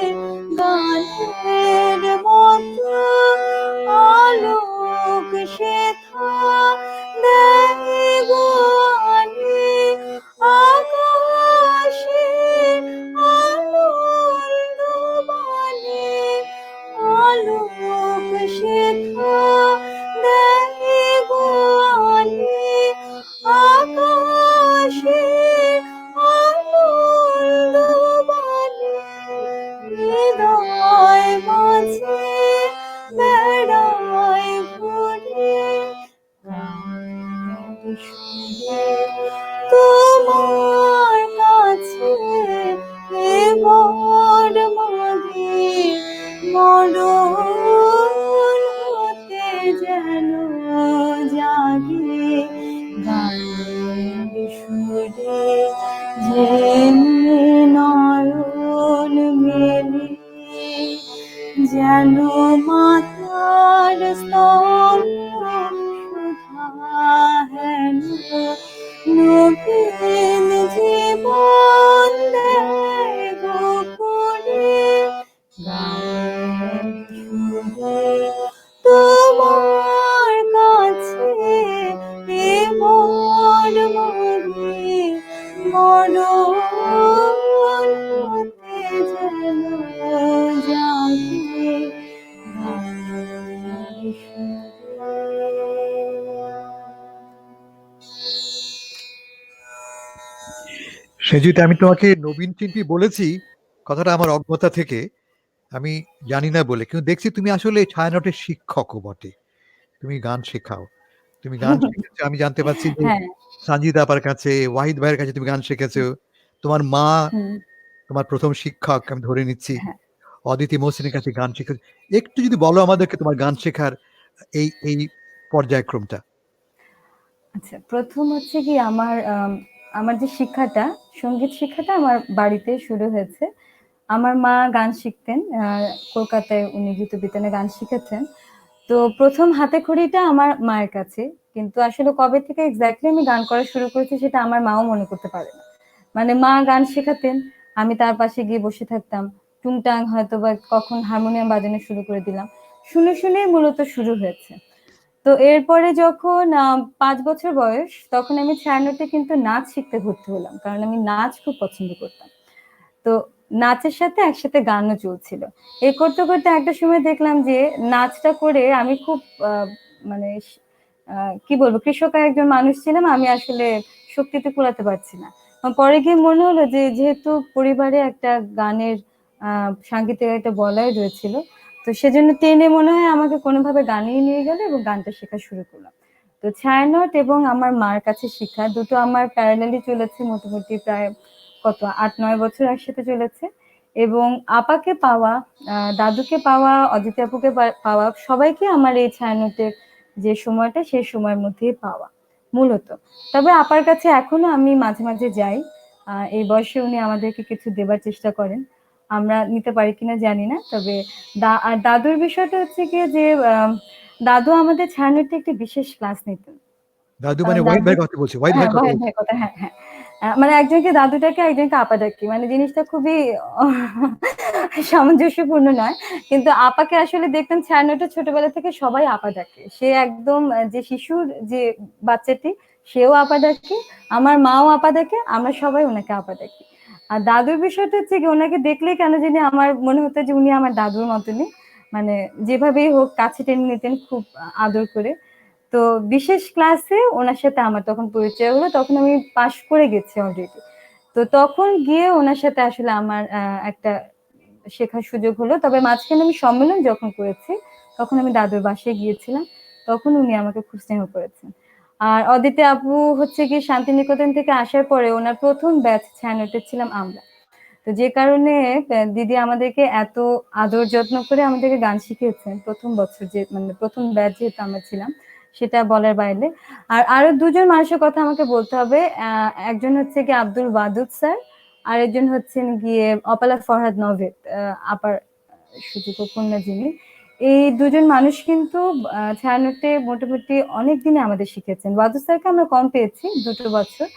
গানের মতো। আলোক সেথা দেয় গানে আকাশে আনন্দ বানে। আলোক সেথা দেয় গানে আকাশে আনন্দ বানে। হৃদয় মাঝে বেড়ায় ঘুরে গানের সুরে। তোমার কাছে এবার মাগে মরণ হতে যেন জাগে গানের সুরে। যেমনি নয়ন মেলে যেন মাতার স্তন্য শোভা, হেন নবীন জীবন দেয় গোকুলে গানের সুরে। তোমার কাছে এবার মাগে সেজুতে আমি তোমাকে নবীন শিল্পী বলেছি, কথাটা আমার অজ্ঞতা থেকে, আমি জানি না বলে। কিন্তু দেখছি তুমি আসলে ছায়ানটের শিক্ষকও বটে। তুমি গান শেখাও। তুমি গান শিখেছো, আমি জানতে পারছি যে হ্যাঁ। সানজিদ আপার কাছে, ওয়াহিদ ভাইয়ের কাছে তুমি গান শিখেছো। তোমার মা হুম, তোমার ১ম শিক্ষক আমি ধরে নিচ্ছি। হ্যাঁ। অদিতি মহসিনের কাছে গান শিখেছো। একটু যদি বলো আমাদেরকে তোমার গান শেখার এই পর্যায়ক্রমটা। আচ্ছা, ১ম হচ্ছে কি আমার যে শিক্ষাটা, সঙ্গীত শিক্ষাটা আমার বাড়িতে শুরু হয়েছে। আমার মা গান শিখতেন। কলকাতায় উনি গীতবিতানে গান শিখেছেন। তো ১ম হাতেখড়িটা আমার মায়ের কাছে। কিন্তু আসলে কবে থেকে এক্সাক্টলি আমি গান করা শুরু করেছি সেটা আমার মাও মনে করতে পারে না। মানে মা গান শেখাতেন, আমি তার পাশে গিয়ে বসে থাকতাম। টুংটাং হয়তোবা কখন হারমোনিয়াম বাজানো শুরু করে দিলাম। শুনে, শুনেই মূলত শুরু হয়েছে। তো এরপরে যখন ৫ বছর বয়স, তখন আমি ছায়ানটে কিন্তু নাচ শিখতে ভর্তি হলাম। কারণ আমি নাচ খুব পছন্দ করতাম। তো নাচের সাথে একসাথে গানও চলছিল। এই করতে, করতে একটা সময় দেখলাম যে নাচটা করে আমি খুব আ মানে কি বলবো, কৃষকায় একজন মানুষ ছিলাম। আমি আসলে শক্তিতে কুলাতে পারছি না। পরে গিয়ে মনে হলো যে যেহেতু পরিবারে একটা গানের আ সাংগীতিক একটা বলয় রয়েছিল, তো সেজন্য টেনে মনে হয় আমাকে কোনোভাবে গানেই নিয়ে গেল এবং গানটা শেখা শুরু করলাম। তো ছায়ানট এবং আমার মার কাছে শিখা দুটো আমার প্যারালালি চলেছে মোটামুটি প্রায় কত ৮-৯ বছর একসাথে চলেছে। এবং আপাকে পাওয়া, দাদুকে পাওয়া, অদিতি আপুকে পাওয়া সবাইকে আমার এই ছায়ানটের যে সময়টা সেই সময়ের মধ্যেই পাওয়া মূলত। তবে আপার কাছে এখনো আমি মাঝে, মাঝে যাই। এই বয়সে উনি আমাদেরকে কিছু দেবার চেষ্টা করেন। আমরা নিতে পারি কিনা জানি না। তবে আর দাদুর বিষয়টা হচ্ছে গিয়ে যে দাদু আমাদের ছায়ানটে একটি বিশেষ ক্লাস নিতেন। দাদু মানে কারণ ওয়াহিদ দাদু ভাইয়ের কথা বলছি। ওয়াহিদ হ্যাঁ, ভাইয়ের কথা ওয়াহিদ বলছি। ভাইয়ের কথা হ্যাঁ, হ্যাঁ। মানে একজনকে দাদু ডাকি, একজনকে আপা ডাকি। মানে জিনিসটা খুবই সামঞ্জস্যপূর্ণ নয়। কিন্তু আপাকে আসলে দেখতাম ছায়ানটে ছোটবেলা থেকে সবাই আপা ডাকে। সে একদম যে শিশুর যে বাচ্চাটি সেও আপা ডাকে, আমার মাও আপা ডাকে, আমরা সবাই উনাকে আপা ডাকি। আর দাদুর বিষয়টা হচ্ছে কি উনাকে দেখলেই কেন জানি আমার মনে হতো যে উনি আমার দাদুর মতনই। মানে যেভাবেই হোক কাছে টেনে নিতেন খুব আদর করে। তো বিশেষ ক্লাসে ওনার সাথে আমার তখন পরিচয় হলো। তখন আমি পাস করে গেছি অলরেডি। তো তখন গিয়ে ওনার সাথে আসলে আমার একটা শেখার সুযোগ হলো। তবে মাঝখানে আমি সম্মেলন যখন করেছি, তখন আমি দাদুর বাসায় গিয়েছিলাম। তখন উনি আমাকে খুব স্নেহ করেছেন। আর অদিতি আপু হচ্ছে গিয়ে শান্তিনিকেতন থেকে আসার পরে ওনার ১ম ব্যাচ ছায়ানটের ছিলাম আমরা। তো যে কারণে দিদি আমাদেরকে এত আদর যত্ন করে আমাদেরকে গান শিখিয়েছেন ১ম বছর যে মানে ১ম ব্যাচ যেহেতু আমরা ছিলাম সেটা বলার বাইরে। আর আরো ২ জন মানুষের কথা আমাকে বলতে হবে। একজন হচ্ছে গিয়ে আব্দুল ওয়াদুদ স্যার, আরেকজন হচ্ছেন গিয়ে অপালা ফরহাদ নভেদ, আপার সুযোগ্য কন্যা যিনি। এই ২ জন মানুষ কিন্তু ছায়ানটে মোটামুটি অনেক দিনে আমাদের শিখিয়েছেন। ওয়াদুদ স্যারকে আমরা কম পেয়েছি ২ বছর।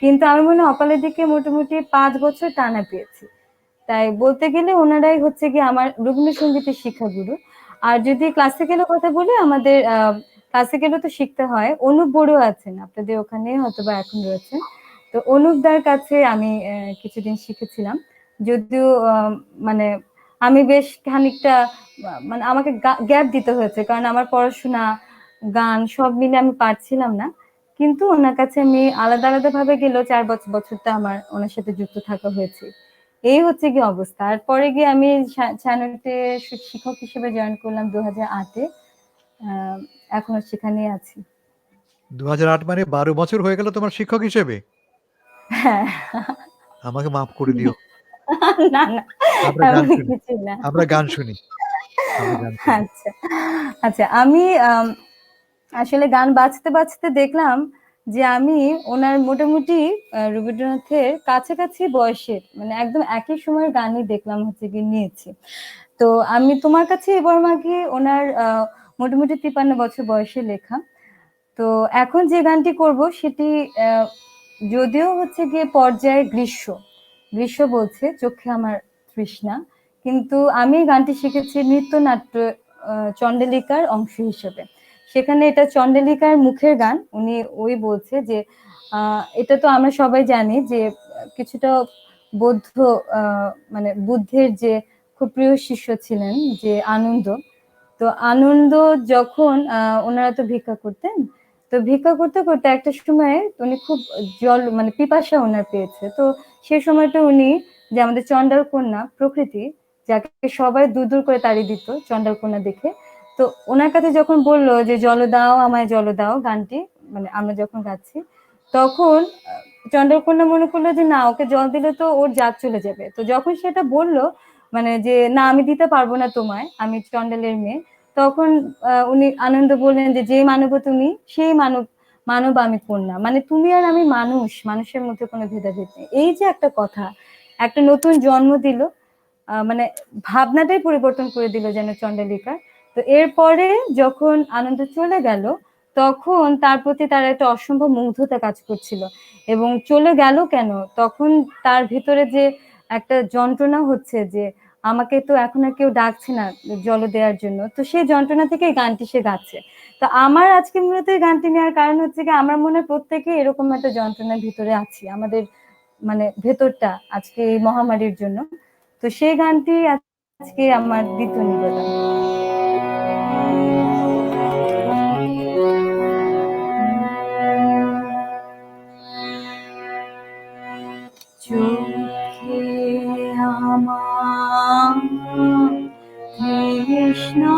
কিন্তু আমি মনে হয় অপালার দিকে মোটামুটি ৫ বছর টানা পেয়েছি। তাই বলতে গেলে ওনারাই হচ্ছে গিয়ে আমার রবীন্দ্রসঙ্গীতের শিক্ষাগুরু। আর যদি ক্লাসিক্যালের কথা বলি আমাদের ক্লাসিক্যালও তো শিখতে হয়। অনুপ বড়ুয়া আছেন আপনাদের ওখানে হয়তোবা এখন রয়েছেন। তো অনুপদার কাছে আমি কিছুদিন শিখেছিলাম। যদিও মানে আমি বেশ খানিকটা মানে আমাকে গ্যাপ দিতে হয়েছে। কারণ আমার পড়াশোনা, গান সব মিলে আমি পারছিলাম না। কিন্তু ওনার কাছে আমি আলাদা, আলাদা ভাবে গেলেও ৪ বছরটা আমার ওনার সাথে যুক্ত থাকা হয়েছে। এই হচ্ছে গিয়ে অবস্থা। আর পরে গিয়ে আমি ছায়ানটে শিক্ষক হিসেবে জয়েন করলাম ২০০৮ এ। আ এখনো সেখানেই আছি। ২০০৮ মানে ১২ বছর হয়ে গেল তোমার শিক্ষক হিসেবে? হ্যাঁ। আমাকে মাফ করে দিও। না, না আমরা গান এমন শুনি। কিছু না। আমরা গান শুনি। আমরা গান শুনি। আচ্ছা। আচ্ছা আমি আসলে গান বাজতে, বাজতে দেখলাম যে আমি ওনার মোটামুটি রবীন্দ্রনাথের কাছাকাছি বয়সের মানে একদম একই সময়ের গানই দেখলাম হচ্ছে গিয়ে নিয়েছি। তো আমি তোমার কাছে এবার মাঝে ওনার মোটামুটি ৫৩ বছর বয়সে লেখা। তো এখন যে গানটি করব সেটি যদিও হচ্ছে গিয়ে পর্যায়ে গ্রীষ্ম। গ্রীষ্ম বলছে চোখে আমার তৃষ্ণা। কিন্তু আমি গানটি শিখেছি নৃত্যনাট্য চন্ডালিকার অংশ হিসেবে। সেখানে এটা চন্ডালিকার মুখের গান। উনি ওই বলছে যে এটা তো আমরা সবাই জানি যে কিছুটা বৌদ্ধ মানে বুদ্ধের যে খুব প্রিয় শিষ্য ছিলেন যে আনন্দ। তো আনন্দ যখন ওনারা তো ভিক্ষা করতেন। তো তো ভিক্ষা করতে করতে একটা সময়ে উনি খুব জল মানে পিপাসা ওনার পেয়েছে। তো সেই সময়টা উনি যে আমাদের চন্ডাল কন্যা প্রকৃতি, যাকে সবাই দূর দূর করে তাড়িয়ে দিত চন্ডাল কন্যা দেখে, তো ওনার কাছে যখন বললো যে জল দাও আমায় জল দাও গানটি, মানে আমরা যখন গাচ্ছি, তখন চন্দ্রকন্যা মনে করলো যে না, ওকে জল দিলে তো ওর জাত চলে যাবে। তো যখন সেটা বললো মানে যে না আমি দিতে পারবো না তোমায়, আমি চন্ডালের মেয়ে, তখন উনি আনন্দ বললেন যে যে মানব তুমি সেই মানব, মানব আমি কন্যা, মানে তুমি আর আমি মানুষ, মানুষের মধ্যে কোনো ভেদাভেদ নেই। এই যে একটা কথা, একটা নতুন জন্ম দিল, মানে ভাবনাটাই পরিবর্তন করে দিল যেন চন্ডালিকা। তো এরপরে যখন আনন্দ চলে গেল, তখন তার প্রতি তার একটা অসম্ভব মুগ্ধতা কাজ করছিল। এবং চলে গেল কেন, তখন তার ভিতরে যে একটা যন্ত্রণা হচ্ছে যে আমাকে তো এখন আর কেউ ডাকছে না জল দেওয়ার জন্য, তো সেই যন্ত্রণা থেকে এই গানটি সে গাচ্ছে। তো আমার আজকে মূলত এই গানটি নেওয়ার কারণ হচ্ছে কি, আমার মনে হয় প্রত্যেকে এরকম একটা যন্ত্রণার ভিতরে আছি, আমাদের মানে ভেতরটা আজকে এই মহামারীর জন্য। তো সেই গানটি আজকে আমার দ্বিতীয় নিবেদন। চোখে আমার তৃষ্ণা,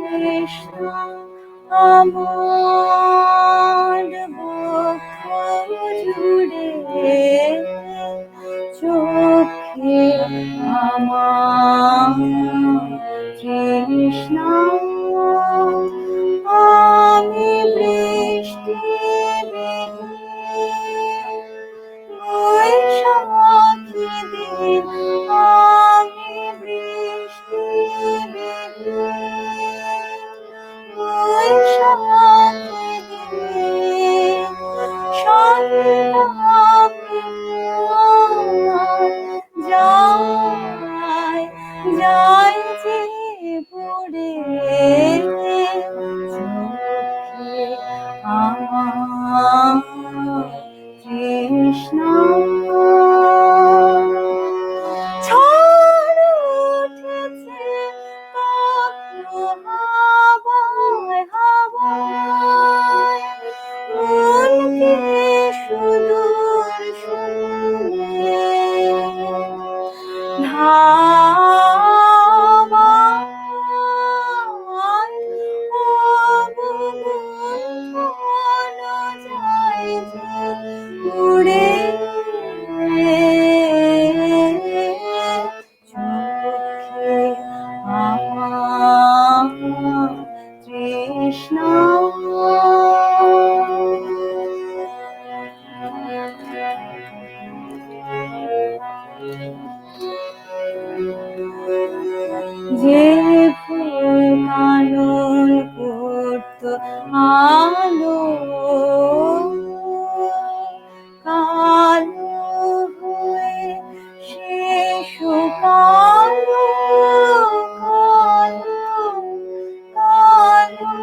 তৃষ্ণা আমার বক্ষ জুড়ে, চোখে আমার তৃষ্ণা, আমি বৃষ্টি বৈশাখী দিন, আমি বৃষ্টি বৈশাখী দিন, সন্তাপে যায় যায় যে পড়ে, চোখে আমার তৃষ্ণা, ঝড় উঠেছে হাওয়ায় হাওয়ায়, মনকে সুদূর শুনে ধাওয়ায়, অবগুণ্ঠন যায় যে উড়ে, চোখে আমার তৃষ্ণা। যে ফুল কানন করত আলো, কালো হয়ে সে শুকালো, কালো কালো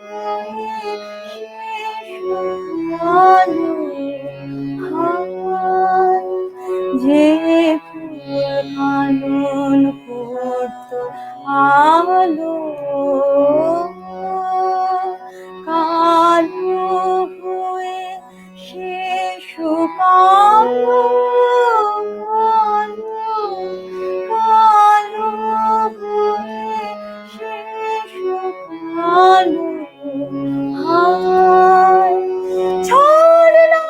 হয়ে সে শুকালো, হাওয়ায় যে ফুল কানন করত আলো, কালো হয়ে সে শুকালো, কালো হয়ে সে শুকালো, হাওয়ায় ঝড় না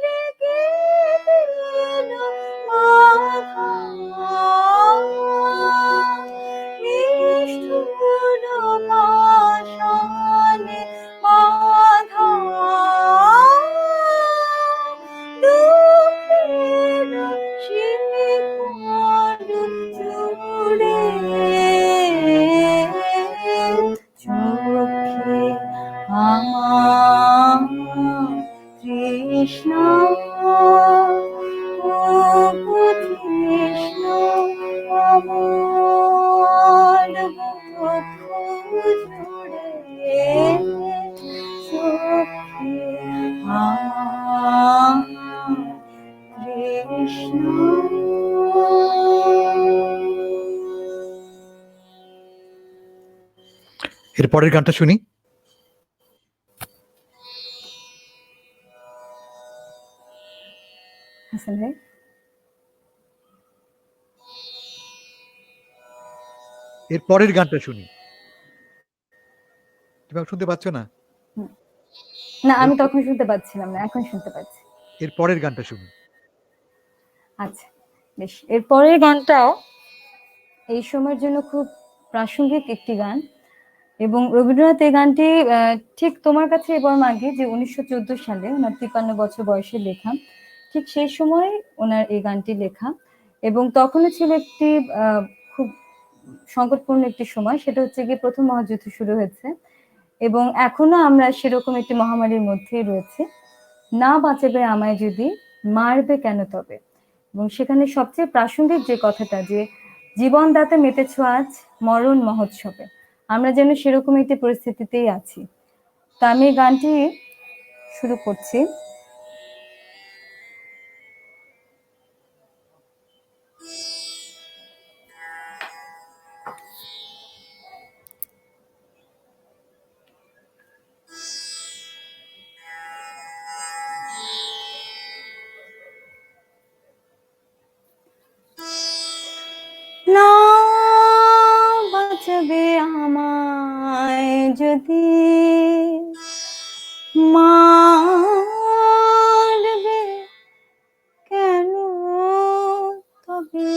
রেখে দিল মাথা, নিষ্ঠুর এর পরের গানটা শুনি। হাসান ভাই, এর পরের গানটা শুনি। তুমি আমাকে শুনতে পাচ্ছ না? না আমি তখন শুনতে পাচ্ছিলাম না, এখন শুনতে পাচ্ছি। এর পরের গানটা শুনি। আচ্ছা বেশ, এর পরের গানটাও এই সময়ের জন্য খুব প্রাসঙ্গিক একটি গান, এবং রবীন্দ্রনাথ এই গানটি ঠিক তোমার কাছে এবং আগে, যে 1914 সালে ওনার 53 বছর বয়সে লেখা, ঠিক সেই সময় ওনার এই গানটি লেখা। এবং তখনও ছিল একটি খুব সংকটপূর্ণ একটি সময়, সেটা হচ্ছে গিয়ে প্রথম মহাযুদ্ধ শুরু হয়েছে, এবং এখনো আমরা সেরকম একটি মহামারীর মধ্যেই রয়েছে। না বাঁচাবে আমায় যদি, মারবে কেন তবে। এবং সেখানে সবচেয়ে প্রাসঙ্গিক যে কথাটা, যে জীবনদাতা মেতেছ আজ মরণ মহোৎসবে, আমরা যেন সেরকম একটি পরিস্থিতিতেই আছি। তো আমি গানটি শুরু করছি। না বাঁচাবে আমায় যদি, মারবে কেন তবে।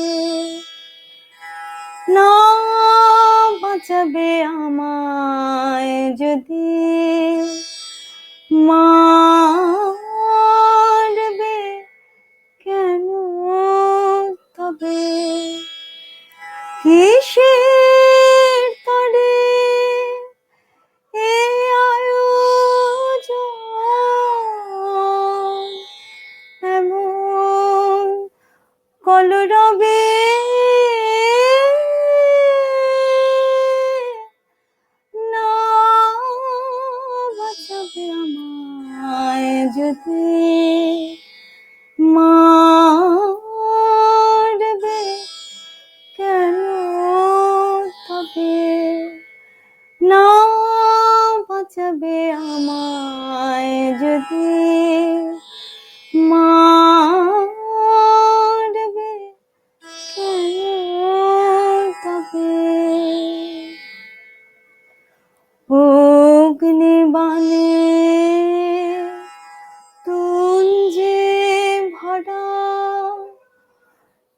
না বাঁচাবে আমায় যদি, মারবে কেন তবে। কিসের তরে এ আয়োজন, এমন কলরবে না বাঁচাবে আমায় যদি, মারবে কেন তবে। না বাঁচাবে আমায় যদি, মারবে কেন তবে। অগ্নিবাণে তুঞ্জে ভরা,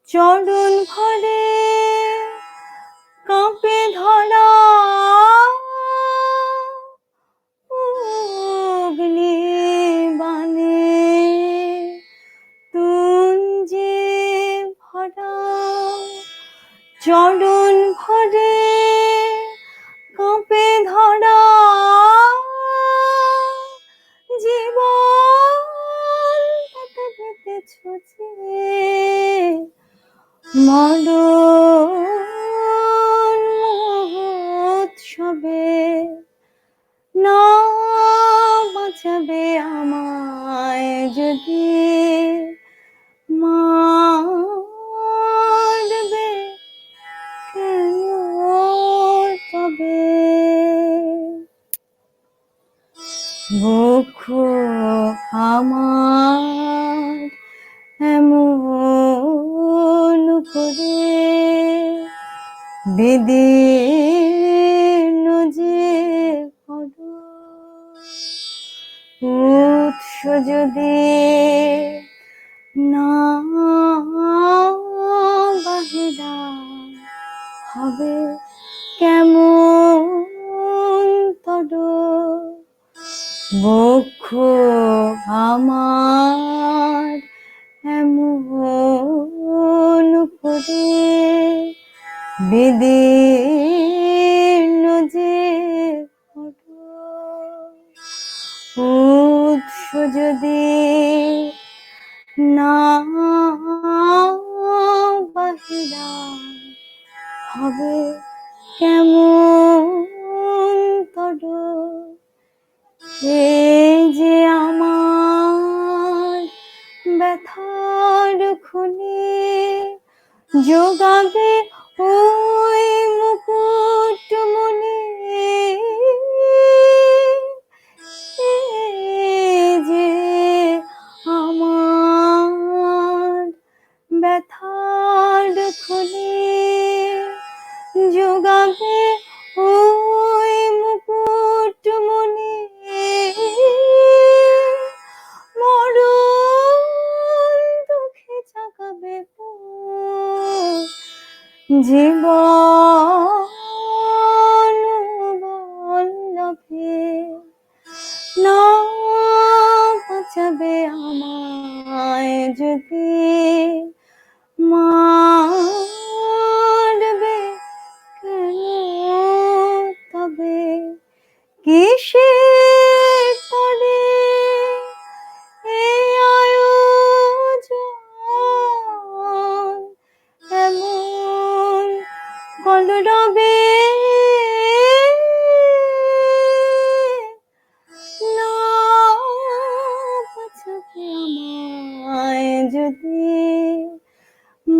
চরণ ভরে কাঁপে ধরা। অগ্নিবাণে তুঞ্জে ভরা, চরণ ভরে কাঁপে ধরা। জীবন পেতে পেতেছ যে, মরণ মহোৎসবে। না বাঁচাবে আমায় যদি, মারবে কেন তবে। বক্ষ আমার এমন করে বিদীর্ণ যে পদ, উৎস যদি না বাহিরা, হবে কেমন তদ। বক্ষ আমার এমন করে বিদীর্ণ যে পদ, উৎস যদি না বাহিরা, হবে কেমন তদ। এই যে আমার ব্যথার খুনি, যোগাবে ওই মুকুটমণি। জীবন বল্লভে না বাঁচাবে আমায় যদি মারবে কেন তবে কিসের তরে এই আয়োজন এমন কলরবে না বাঁচাবে আমায় যদি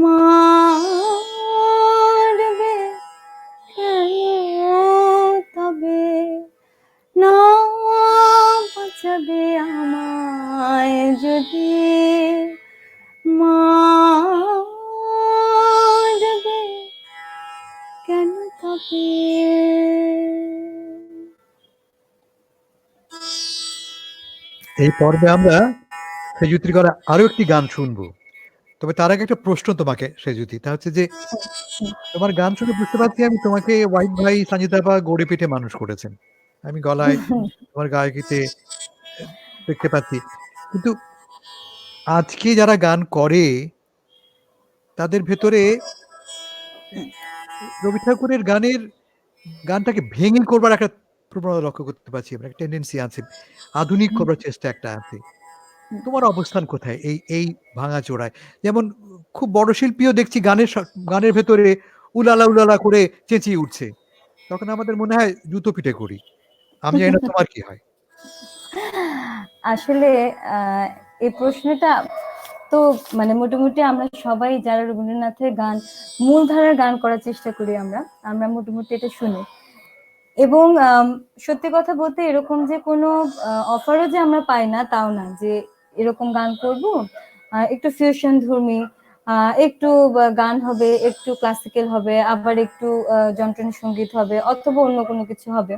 মারবে কেন তবে না বাঁচাবে আমায় যদি মারবে কেন তবে। এই পর্বে আমরা সেজুতির করা আরো একটি গান শুনবো, তবে তার আগে একটা প্রশ্ন তোমাকে সেজুতি, তা হচ্ছে যে তোমার গান শুনে বুঝতে পারছি আমি তোমাকে ওয়াহিদ ভাই সঞ্জিতা আপা গড়ে পিঠে মানুষ করেছেন, আমি গলায় তোমার গায়কিতে দেখতে পাচ্ছি, কিন্তু আজকে যারা গান করে তাদের ভেতরে রবি ঠাকুরের গানটাকে ভেঙে করবার একটা প্রবণতা লক্ষ্য করতে পারছি, আমরা একটা টেন্ডেন্সি আছে, আধুনিক করবার চেষ্টা একটা আছে। তোমার অবস্থান কোথায় এই এই ভাঙাচোরায়? যেমন খুব বড় শিল্পীও দেখছি গানের ভেতরে উলালা উলালা করে চেঁচিয়ে উঠছে, তখন আমাদের মনে হয় জুতো পিটে করি। আমি জানি না তোমার কি হয়। আসলে এই প্রশ্নটা তো মানে মোটামুটি আমরা সবাই যারা রবীন্দ্রনাথের গান মূলধারার গান করার চেষ্টা করি, আমরা মোটামুটি এটা শুনি। এবং সত্যি কথা বলতে এরকম যে কোনো অফারও যে আমরা পাই না তাও না, যে এরকম গান করব, একটু ফিউশন ধর্মী, একটু গান হবে, একটু ক্লাসিক্যাল হবে, আবার একটু যন্ত্রণা সঙ্গীত হবে, অথবা অন্য কোনো কিছু হবে।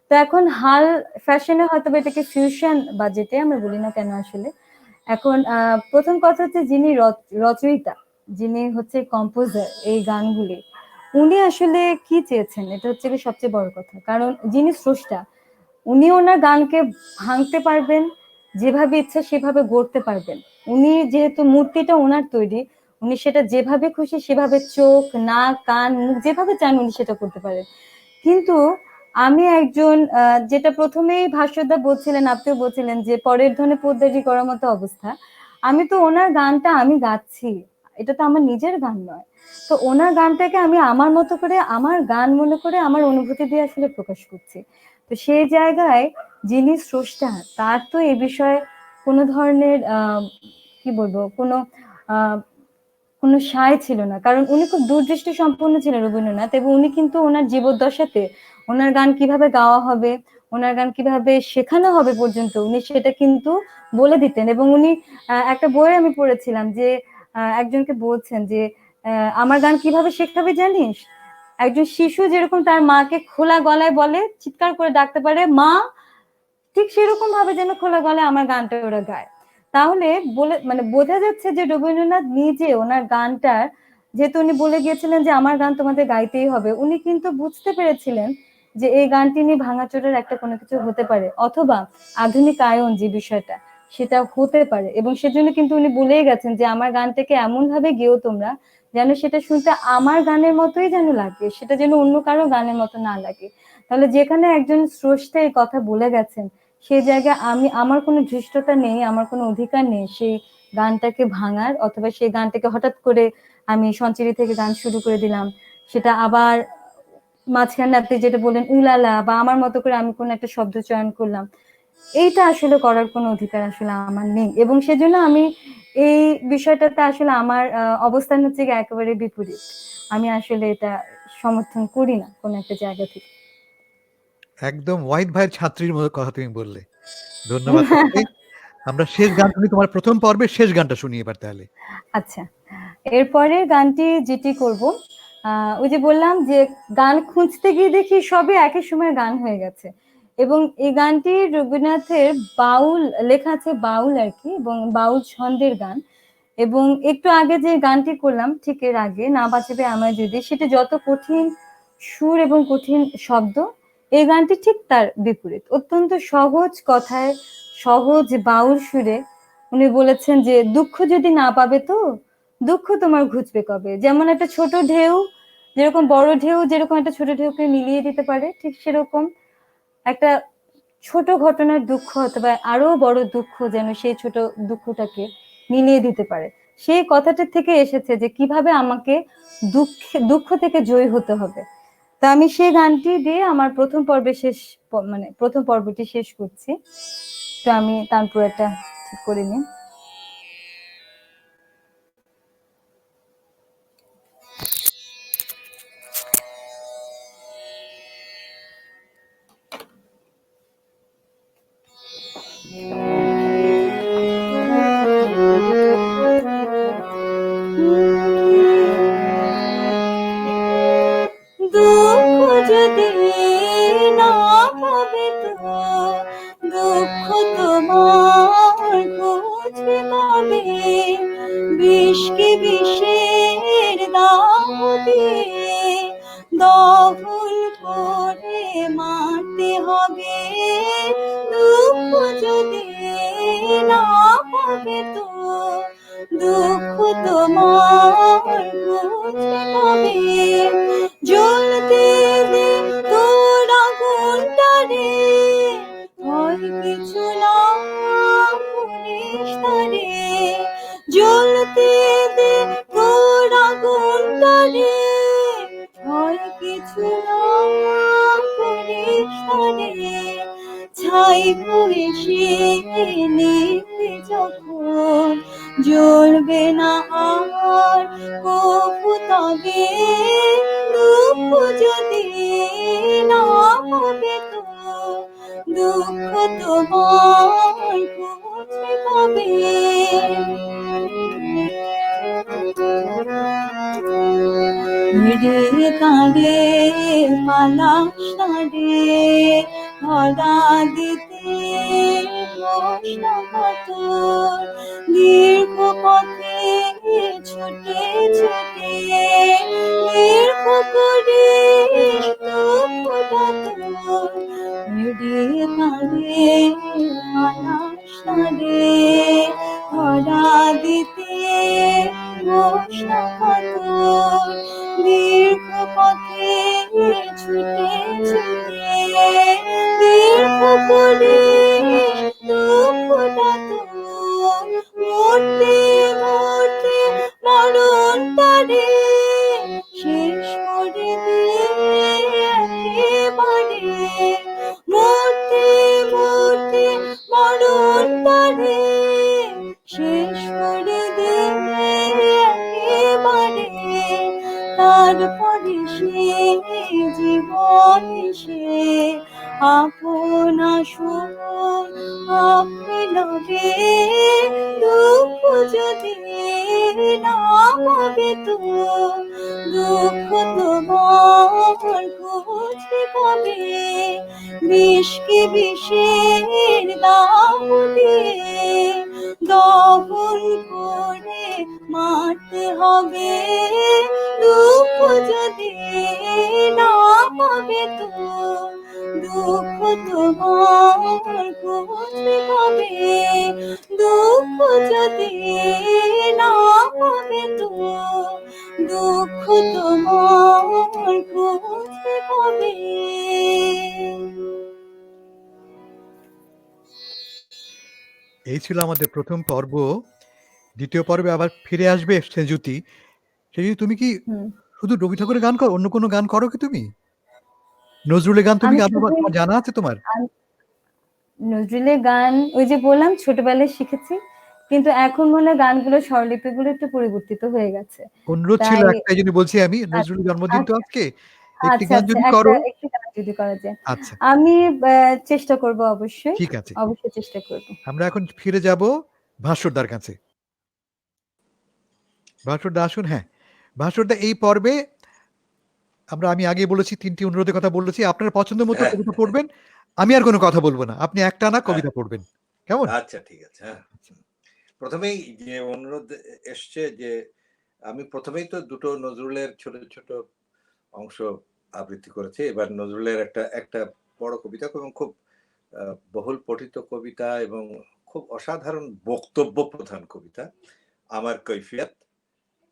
তো এখন হাল ফ্যাশনে হয়তো এটাকে ফিউশন বা যেটাই আমরা বলি না কেন, আসলে এখন প্রথম কথা হচ্ছে যিনি রচয়িতা, যিনি হচ্ছে কম্পোজার এই গানগুলি, উনি আসলে কি চেয়েছেন, এটা হচ্ছে সবচেয়ে বড় কথা। কারণ যিনি স্রষ্টা, উনি ওনার গানকে ভাঙতে পারবেন, যেভাবে ইচ্ছা সেভাবে গড়তে পারবেন। উনি যেহেতু মূর্তিটা ওনার তৈরি, উনি সেটা যেভাবে খুশি সেভাবে চোখ নাক কান মুখ যেভাবে চান উনি সেটা করতে পারেন। কিন্তু আমি একজন যেটা প্রথমেই ভাষ্যদা বলছিলেন, আপনিও বলছিলেন যে পরের ধনে পোদ্দারি করার মতো অবস্থা, আমি তো ওনার গানটা আমি গাচ্ছি, এটা তো আমার নিজের গান নয়। তো ওনার গানটাকে আমি আমার মতো করে আমার গান মনে করে আমার অনুভূতি দিয়ে আসলে প্রকাশ করছি। তো সেই জায়গায় যিনি স্রষ্টা তার তো এ বিষয়ে কোনো ধরনের কি বলবো কোনো সায় ছিল না, কারণ উনি খুব দূরদৃষ্টি সম্পন্ন ছিলেন রবীন্দ্রনাথ, এবং উনি কিন্তু ওনার জীবদ্দশাতে ওনার গান কিভাবে গাওয়া হবে, ওনার গান কিভাবে শেখানো হবে পর্যন্ত উনি সেটা কিন্তু বলে দিতেন। এবং উনি একটা বই আমি পড়েছিলাম যে একজনকে বলছেন যে আমার গান কিভাবে শেখাবে জানিস, একজন শিশু যেরকম তার মাকে খোলা গলায় বলে, চিৎকার করে ডাকতে পারে মা, ঠিক সেরকম ভাবে যেন খোলা গলায় আমার গানটা ওরা গায়। তাহলে বলে মানে বোঝা যাচ্ছে যে রবীন্দ্রনাথ নিজে ওনার গানটার, যেহেতু উনি বলে গিয়েছিলেন যে আমার গান তোমাদের গাইতেই হবে, উনি কিন্তু বুঝতে পেরেছিলেন যে এই গানটি নিয়ে ভাঙাচোরের একটা কোনো কিছু হতে পারে, অথবা আধুনিকায়ন যে বিষয়টা সেটা হতে পারে। এবং সেজন্য কিন্তু উনি বলেই গেছেন যে আমার গানটাকে এমন ভাবে গেও তোমরা যেন সেটা শুনতে আমার গানের মতোই যেন লাগে, সেটা যেন অন্য কারো গানের মতো না লাগে। তাহলে যেখানে একজন স্রষ্টা এই কথা বলে গেছেন, সেই জায়গায় আমার কোনো ধৃষ্টতা নেই, আমার কোনো অধিকার নেই সেই গানটাকে ভাঙার, অথবা সেই গানটাকে হঠাৎ করে আমি সঞ্চারি থেকে গান শুরু করে দিলাম, সেটা আবার মাঝখানে আপনি যেটা বললেন উলালা বা আমার মতো করে আমি কোনো একটা শব্দ চয়ন করলাম, এইটা আসলে করার কোনো অধিকার আসলে আমার নেই। এবং সেজন্য আমি এই বিষয়টাতে আসলে আমার অবস্থান হচ্ছে একেবারে বিপরীত। আমি আসলে এটা সমর্থন করি না কোনো একটা জায়গা থেকে। একদম ওয়াহিদ ভাইয়ের ছাত্রীর মতো কথা তুমি বললে, ধন্যবাদ তোমাকে। আমরা শেষ গান শুনি, তোমার প্রথম পর্বের শেষ গানটা শুনি এবার তাহলে। আচ্ছা, এরপরে গানটি যেটি করব, ওই যে বললাম যে গান খুঁজতে গিয়ে দেখি সবই একই সময় গান হয়ে গেছে। এবং এই গানটি রবীন্দ্রনাথের বাউল লেখা আছে, বাউল আর কি, এবং বাউল ছন্দের গান। এবং একটু আগে যে গানটি করলাম ঠিক এর আগে, না বাঁচাবে আমায় যদি, সেটা যত কঠিন সুর এবং কঠিন শব্দ, এই গানটি ঠিক তার বিপরীত। অত্যন্ত সহজ কথায়, সহজ বাউল সুরে উনি বলেছেন যে দুঃখ যদি না পাবে তো দুঃখ তোমার ঘুচবে কবে। যেমন একটা ছোট ঢেউ যেরকম বড় ঢেউ যেরকম একটা ছোট ঢেউকে মিলিয়ে দিতে পারে, ঠিক সেরকম একটা ছোট ঘটনার দুঃখ অথবা আরো বড় দুঃখ যেন সেই ছোট দুঃখটাকে মিলিয়ে দিতে পারে। সেই কথাটা থেকে এসেছে যে কিভাবে আমাকে দুঃখ থেকে জয়ী হতে হবে। তা আমি সেই গানটি দিয়ে আমার প্রথম পর্বে মানে প্রথম পর্বটি শেষ করছি। তো আমি তারপর একটা ঠিক করে নিই। দুঃখ যদি না পাবে তো দুঃখ তোমার ঘুচবে কবে। বিষকে বিষের দাম দিয়ে দখল করে মারতে হবে। দুঃখ যদি না পাবে তো দুঃখ তোমার ঘুচবে কবে। জ্বলতে দে তোর আগুনটা রে, ভয় কিছু না করিস তারে। জ্বলতে দে তোর আগুনটা রে, ভয় কিছু না করিস তারে। ছাই এসে নিভে যখন জ্বলবে না আর কবু তবে। দুঃখ যদি না হবে তো দুঃখ তোমার ঘুচবে কবে। রে কাঁদে পালাস না রে, ধরা দিতে প্রশ্ন কত। দীর্ঘ পথে ছুটে ছুটে দীর্ঘ করে দুঃখটা তোর। রে কাঁদে পালাস না রে, ধরা দিতে প্রশ্ন কত। দীর্ঘ পথে ছুটে ছুটে দীর্ঘ করে দুঃখটা তোর। মরতে মরতে মরণটা রে শেষ করে দে একেবারে। মরতে মরতে মরণটা রে শেষ করে দে একেবারে। তারপরে সে জীবন সে আপনা সুর আপনি লবে। দুঃখ যদি না হবে তো দুঃখ তোমার ঘুচবে কবে। বিষকে বিষের দাম দিয়ে দখল করে মারতে হবে। দুঃখ যদি না হবে তো দুঃখ তোমার ঘুচবে কবে। দুঃখ যদি না হবে তো দুঃখ তোমার ঘুচবে কবে। এই ছিল আমাদের প্রথম পর্ব। দ্বিতীয় পর্বে আবার ফিরে আসবে সেজুতি। সেজুতি, তুমি কি শুধু রবি ঠাকুরের গান করো, অন্য কোনো গান করো কি তুমি? নজরুলের গান তুমি তোমার জানা আছে তোমার? নজরুলের গান ওই যে বললাম ছোটবেলায় শিখেছি, কিন্তু এখন মনে হয় গানগুলো স্বরলিপিগুলো একটু পরিবর্তিত হয়ে গেছে। অনুরোধ ছিল একটা, জন্য বলছি আমি, নজরুলের জন্মদিন তো আজকে, একটি গান যদি করো। একটি গান যদি করা যায় আচ্ছা, আমি চেষ্টা করব, অবশ্যই ঠিক আছে, অবশ্যই চেষ্টা করব। আমরা এখন ফিরে যাব ভাস্করদার কাছে। ভাস্করদা আসুন। হ্যাঁ ভাস্করদা, এই পর্বে আমি আগে বলেছি, 3টি অনুরোধের কথা বলেছি। আপনার পছন্দ মতো কবিতা পড়বেন, আমি আর কোনো কথা বলবো না, আপনি একটানা কবিতা পড়বেন, কেমন? আচ্ছা ঠিক আছে। হ্যাঁ, প্রথমেই যে অনুরোধ এসছে যে আমি প্রথমেই তো দুটো নজরুলের ছোট ছোট অংশ আবৃত্তি করেছি। এবার নজরুলের একটা একটা বড় কবিতা এবং খুব বহুল পঠিত কবিতা এবং খুব অসাধারণ বক্তব্য প্রধান কবিতা আমার কৈফিয়ত,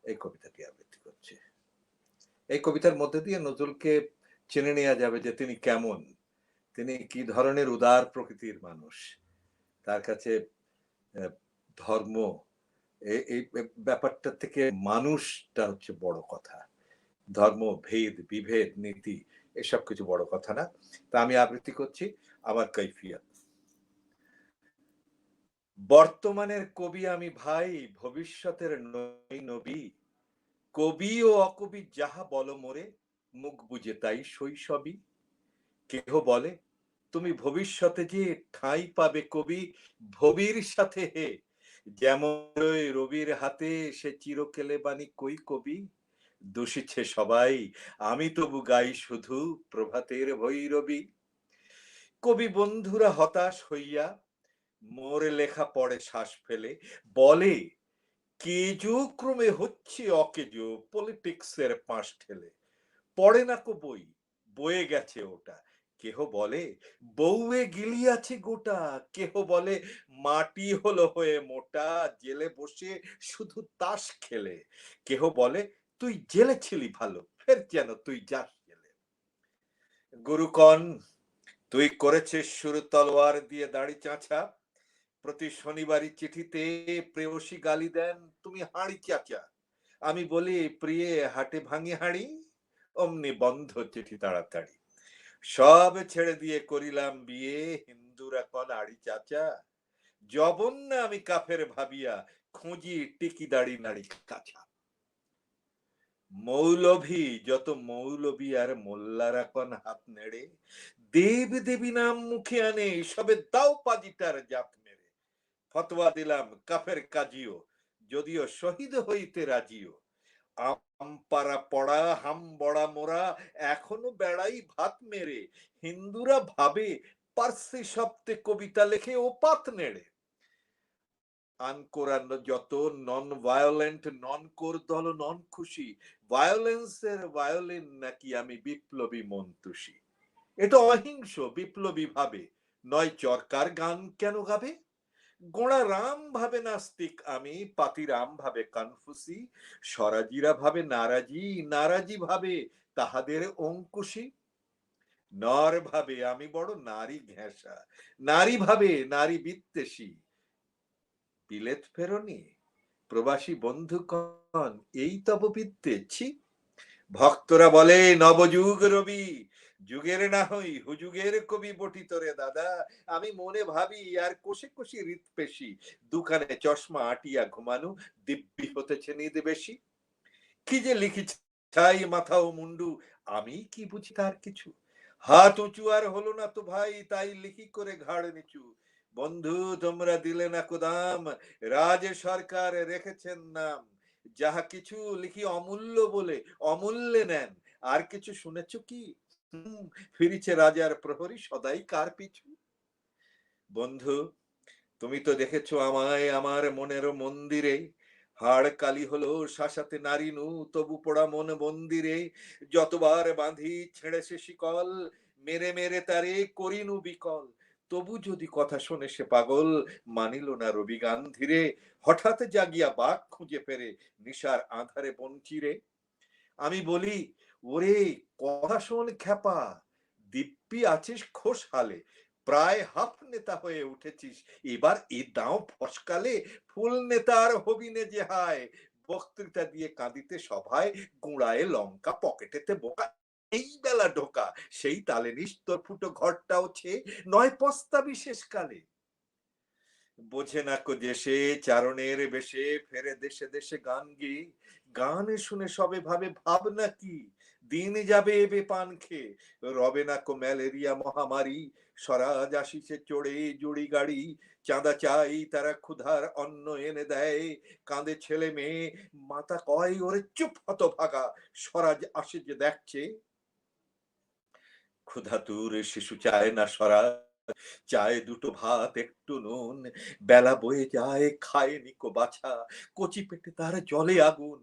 এই কবিতাটি আবৃত্তি করছি। এই কবিতার মধ্যে দিয়ে নজরুলকে চিনে নেওয়া যাবে যে তিনি কেমন, তিনি কি ধরনের উদার প্রকৃতির মানুষ, তার কাছে ধর্ম এই ব্যাপারটা থেকে মানুষটা হচ্ছে বড় কথা। ধর্ম, ভেদ, বিভেদ, নীতি এসব কিছু বড় কথা না। তা আমি আবৃত্তি করছি আমার কৈফিয়ত। বর্তমানের কবি আমি ভাই, ভবিষ্যতের নই নবী। কবি ও অকবি যাহা বল মোরে, মুখ বুঝে তাই শৈশবই। কেহ বলে তুমি ভবিষ্যতে যে ঠাঁই পাবে কবি ভবির সাথে হে, যেমন রবির হাতে সে চিরকেলে বাণী কই কবি। দোষিছে সবাই, আমি তবু গাই শুধু প্রভাতের ভৈরবী। কবি বন্ধুরা হতাশ হইয়া মোর লেখা পড়ে শ্বাস ফেলে, বলে কেজো ক্রমে হচ্ছে অকেজো, পলিটিক্সের পাশ ঠেলে। পড়ে না কো বই, বয়ে গেছে ওটা। কেহ বলে বউয়ে গিলিয়াছে গোটা, কেহ বলে মাটি হলো হয়ে মোটা, জেলে বসে শুধু তাস খেলে। কেহ বলে তুই জেলে ছিলি ভালো, ফের যেন তুই যাস জেলে। গুরুকন তুই করেছিস শুরু তলোয়ার দিয়ে দাড়ি চাঁচা, প্রতি শনিবারই চিঠিতে প্রেয়সী গালি দেন তুমি হাঁড়ি চাচা। আমি বলি প্রিয়ে হাটে ভাঙি হাঁড়ি, অমনি বন্ধ চিঠি তাড়াতাড়ি। সব ছেড়ে দিয়ে করিলাম বিয়ে, হিন্দুরা কন আড়ি চাচা। জবন্না আমি কাফের ভাবিয়া, খুঁজি টিকি দাড়ি নাড়ি কাছা। মৌলভী যত মৌলভী আর মোল্লারা কন হাত নেড়ে, দেব দেবী নাম মুখে আনে সবে দাও পাজিটার জাত মেরে। ফতোয়া দিলাম কাফের কাজিও, যদিও শহীদ হইতে রাজিও। আমপারা পড়া হাম বড়া মোরা, এখনো বেড়াই ভাত মেরে। হিন্দুরা ভাবে পার্সি শব্দে কবিতা লেখে ওপাত নেড়ে। আনকোরান যত নন ভায়োলেন্ট নন কোর দল নন খুশি, ভায়োলেন্সের ভায়োলিন নাকি আমি বিপ্লবী মন্তুষী। এটা অহিংস বিপ্লবী ভাবে, নয় চরকার গান কেন গাবে। গোড়া রাম ভাবে নাস্তিক আমি, পাতিরাম ভাবে কনফুসি, স্বরাজিরা ভাবে নারাজি, নারাজি ভাবে তাহাদের অঙ্কুশী। নর ভাবে আমি বড় নারী ঘেঁষা, নারী ভাবে নারী বিদ্বেষী। বিলেত ফেরনি প্রবাসী বন্ধুগণ এই তব বিদ্বেষী। ভক্তরা বলে নবযুগ রবি, যুগের না হই হুজুগের কবি বটিত রে দাদা। আমি মনে ভাবি আর কোষে কোষে হৃৎপেশি, দুখানে চশমা আটিয়া ঘুমানো দিব্যি হতেছে নিদ বেশি। কি যে লিখি ছাই মাথা ও মুন্ডু, আমি কি বুঝি তার কিছু। হাত উঁচু আর হলো না তো ভাই, তাই লিখি করে ঘাড় নিচু। বন্ধু তোমরা দিলে না কোদাম, রাজ সরকার রেখেছেন নাম। যাহা কিছু লিখি অমূল্য বলে অমূল্যে নেন, আর কিছু শুনেছ কি? ফিরিছে রাজার প্রহরী সদাই কার পিছু। বন্ধু তুমি তো দেখেছো আমায় আমার মনের মন্দিরে, হাড় কালি হলো শাসাতে নারিনু, তবু পোড়া মন মন্দিরে। যতবার বাঁধি ছেড়েছে শিকল, মেরে মেরে তারে করিনু বিকল। তবু যদি কথা শোনে সে পাগল, মানিল না রবি গান ধীরে। হঠাৎ জাগিয়া বাঘ খুঁজে ফেরে নিশার আধারে বঞ্চিরে। আমি বলি ওরে কথা শোন খ্যাপা, দিব্যি আছিস খোশহালে, প্রায় হাফ নেতা হয়ে উঠেছিস, এবার এ দাও ফসকালে। ফুল নেতার হবিনে যে হায়, বক্তৃতা দিয়ে কাঁদিতে সভায়, গুঁড়ায় লঙ্কা পকেটেতে বোকা। এই বেলা ঢোকা সেই তালে নিস্তর ফুটো ঘরটাও ছে, নয় পস্তা বিশেষ কালে। বোঝে না কো দেশে চারণের বেশে ফেরে দেশে দেশে গান গেয়ে, গান শুনে সবে ভাবে ভাবনা কি, দিন যাবে এবে পান খেয়ে। রবে না কো ম্যালেরিয়া মহামারী, স্বরাজ আসিছে চড়ে জুড়ি গাড়ি। চাঁদা চাই তারা ক্ষুধার অন্ন এনে দেয়, কাঁদে ছেলে মেয়ে মাতা কয় ওরে চুপ হতভাগা, স্বরাজ আসে যে দেখছে। ক্ষুধাতুর শিশু চায় না স্বরাজ, চায়ে দুটো ভাত একটু নুন, বেলা বয়ে যায় খায়নি কো বাছা, কচি পেটে তার জলে আগুন,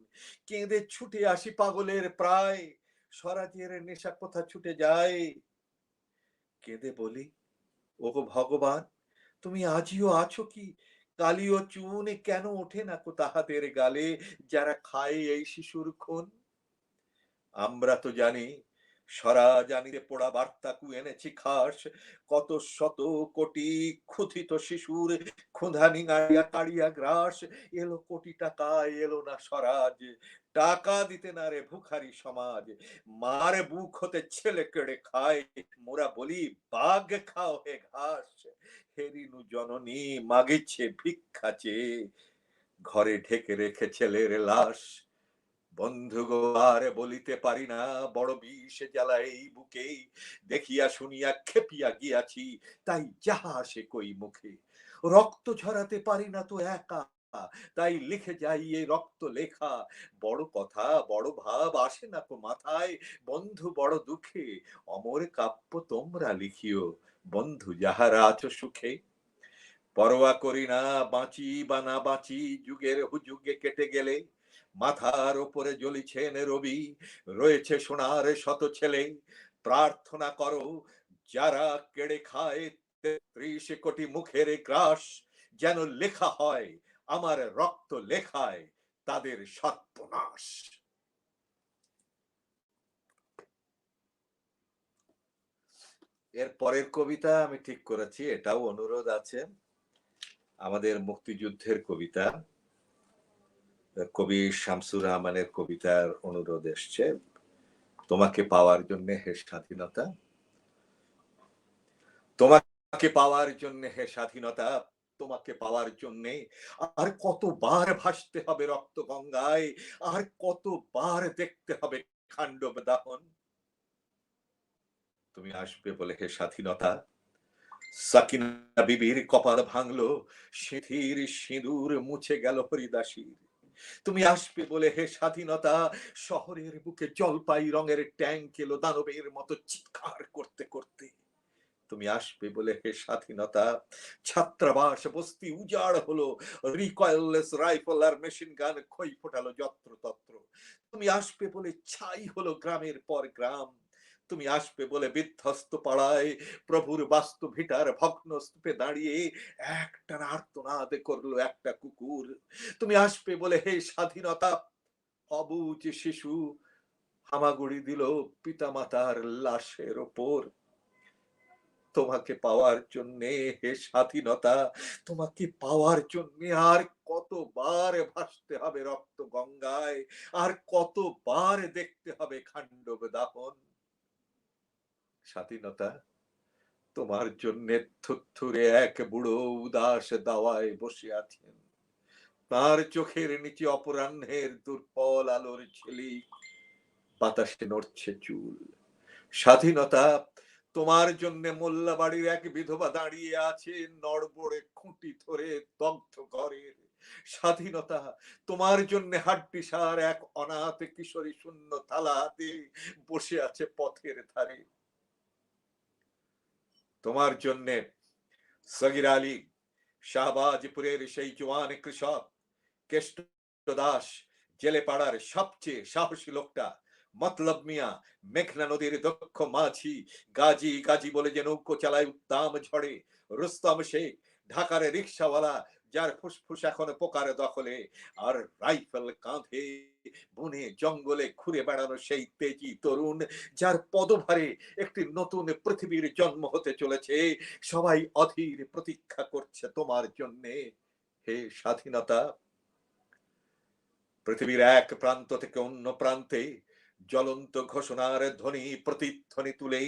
কেঁদে ছুটে আসি পাগলের প্রায়, স্বরাজের নেশা কোথা ছুটে যায়। কেঁদে বলি, ওগো ভগবান, তুমি আজিও আছো কি? কালি ও চুন কেন ওঠে না কো তাহাদের গালে, যারা খায় এই শিশুর খুন? আমরা তো জানি স্বরাজ আনিতে পোড়া বার্তাকু এনেছি খাস, কত শত কোটি ক্ষুধিত শিশুর ক্ষুধা নিঙাইয়া কাড়িয়া গ্রাস। এলো কোটি টাকা, এলো না স্বরাজ, টাকা দিতে না রে ভুখারি সমাজ। মার বুক হতে ছেলে কেড়ে খায়, মোরা বলি বাঘ খাও হে ঘাস। হেরিনু জননী মাগিছে ভিক্ষা চেয়ে, ঘরে ঢেকে রেখে ছেলের লাশ। বন্ধু গো আর বলিতে পারি না, বড় বিষ জ্বালা এই বুকে, দেখিয়া শুনিয়া খেপিয়া গিয়াছি, তাই যাহা আসে কই মুখে। রক্ত ঝরাতে পারি না তো একা, তাই লিখে যাই এই রক্ত লেখা। বড় কথা বড় ভাব আসে না তো মাথায়, বন্ধু বড় দুঃখে অমর কাব্য তোমরা লিখিও, বন্ধু যাহারা আছো সুখে। পরোয়া করি না বাঁচি বা না বাঁচি, যুগের হুযুগে কেটে গেলে, মাথার ওপরে জ্বলিছেন রবি, রয়েছে সোনার শত ছেলে। প্রার্থনা করো যারা কেড়ে খায় ৩৩ কোটি মুখের গ্রাস, যেন লেখা হয় আমার রক্ত লেখায় তাদের সর্বনাশ। এর পরের কবিতা আমি ঠিক করেছি, এটাও অনুরোধ আছে, আমাদের মুক্তিযুদ্ধের কবিতা, কবি শামসুর রহমানের কবিতার অনুরোধ এসছে। তোমাকে পাওয়ার জন্য হে স্বাধীনতা, তোমাকে পাওয়ার জন্য হে স্বাধীনতা, তোমাকে পাওয়ার জন্য আর কতবার ভাসতে হবে রক্ত গঙ্গায়, আর কতবার দেখতে হবে খান্ডব দাহন। তুমি আসবে বলে হে স্বাধীনতা, সাকিনা বিবির কপাল ভাঙলো, সিঁথির সিঁদুর মুছে গেল হরিদাসীর। তুমি আসবে বলে হে স্বাধীনতা, শহরের বুকে জলপাই রঙের ট্যাঙ্ক এলো দানবের মতো চিৎকার করতে করতে। তুমি আসবে বলে হে স্বাধীনতা, ছাত্রাবাস বস্তি উজাড় হলো, রিকয়েললেস রাইফেল আর মেশিন গান খই ফোটালো যত্র তত্র। তুমি আসবে বলে ছাই হলো গ্রামের পর গ্রাম। তুমি আসবে বলে বিধ্বস্ত পাড়ায় প্রভুর বাস্তু ভিটার ভগ্ন স্তূপে দাঁড়িয়ে একটা আর্তনাদ করলো একটা কুকুর। তুমি আসবে বলে হে স্বাধীনতা, অবুঝ শিশু হামাগুড়ি দিল পিতামাতার লাশের ওপর। তোমাকে পাওয়ার জন্য হে স্বাধীনতা, তোমাকে পাওয়ার জন্য আর কতবার ভাসতে হবে রক্ত গঙ্গায়, আর কতবার দেখতে হবে খান্ডব দাহন। স্বাধীনতা, তোমার জন্য থুরথুরে এক বুড়ো উদাস দাওয়ায় বসে আছেন, তার চোখের নিচে অপরাহ্নের দুর্বল আলোর ঝিলিক, বাতাসে নড়ছে চুল। স্বাধীনতা, তোমার জন্য মোল্লা বাড়ির এক বিধবা দাঁড়িয়ে আছে নড়বড়ে খুঁটি ধরে দগ্ধ ঘরের। স্বাধীনতা, তোমার জন্য হাড্ডিসার এক অনাথ কিশোরী শূন্য থালা হাতে বসে আছে পথের ধারে। তোমার জন্য সগির আলী, শাহবাজপুরের সেই জওয়ান কৃষক, কেষ্ট দাস, জেলে পাড়ার সবচেয়ে সাহসী লোকটা, মতলব মিয়া, মেঘনা নদীর দক্ষ মাঝি, গাজী গাজী বলে যে নৌকো চালায় উত্তাম ঝড়ে, রুস্তম শেখ, ঢাকার রিক্সাওয়ালা, যার ফুসফুস এখন পোকার দখলে, আর রাইফেল কাঁধে বনে জঙ্গলে ঘুরে বেড়ানো সেই তেজি তরুণ, যার পদভারে একটি নতুন পৃথিবীর জন্ম হতে চলেছে। সবাই অধীর প্রতীক্ষা করছে তোমার জন্যে হে স্বাধীনতা। পৃথিবীর এক প্রান্ত থেকে অন্য প্রান্তে জ্বলন্ত ঘোষণার ধ্বনি প্রতিধ্বনি তুলে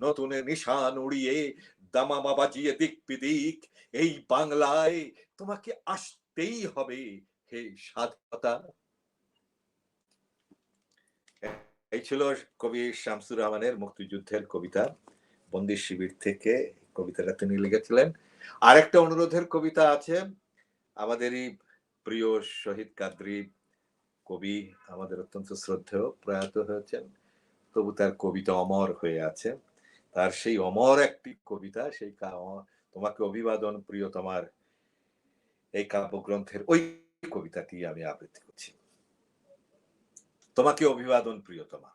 নতুন নিশান উড়িয়ে দামামা বাজিয়ে দিক বিদিক এই বাংলায় তোমাকে আসতেই হবে হে স্বাধীনতা। এই ছিল কবি শামসুর রহমানের মুক্তিযুদ্ধের কবিতা, বন্দি শিবির থেকে কবিতাটা তিনি লিখেছিলেন। আরেকটা অনুরোধের কবিতা আছে, আমাদেরই প্রিয় শহীদ কাদরী কবি, আমাদের অত্যন্ত শ্রদ্ধেয়, প্রয়াত হয়েছেন, তবু তার কবিতা অমর হয়ে আছে। তার সেই অমর একটি কবিতা, সেই তোমাকে অভিবাদন প্রিয়তমার এই কাব্যগ্রন্থের ওই কবিতাটি আমি আবৃত্তি করছি। তোমাকে অভিবাদন প্রিয়তমা।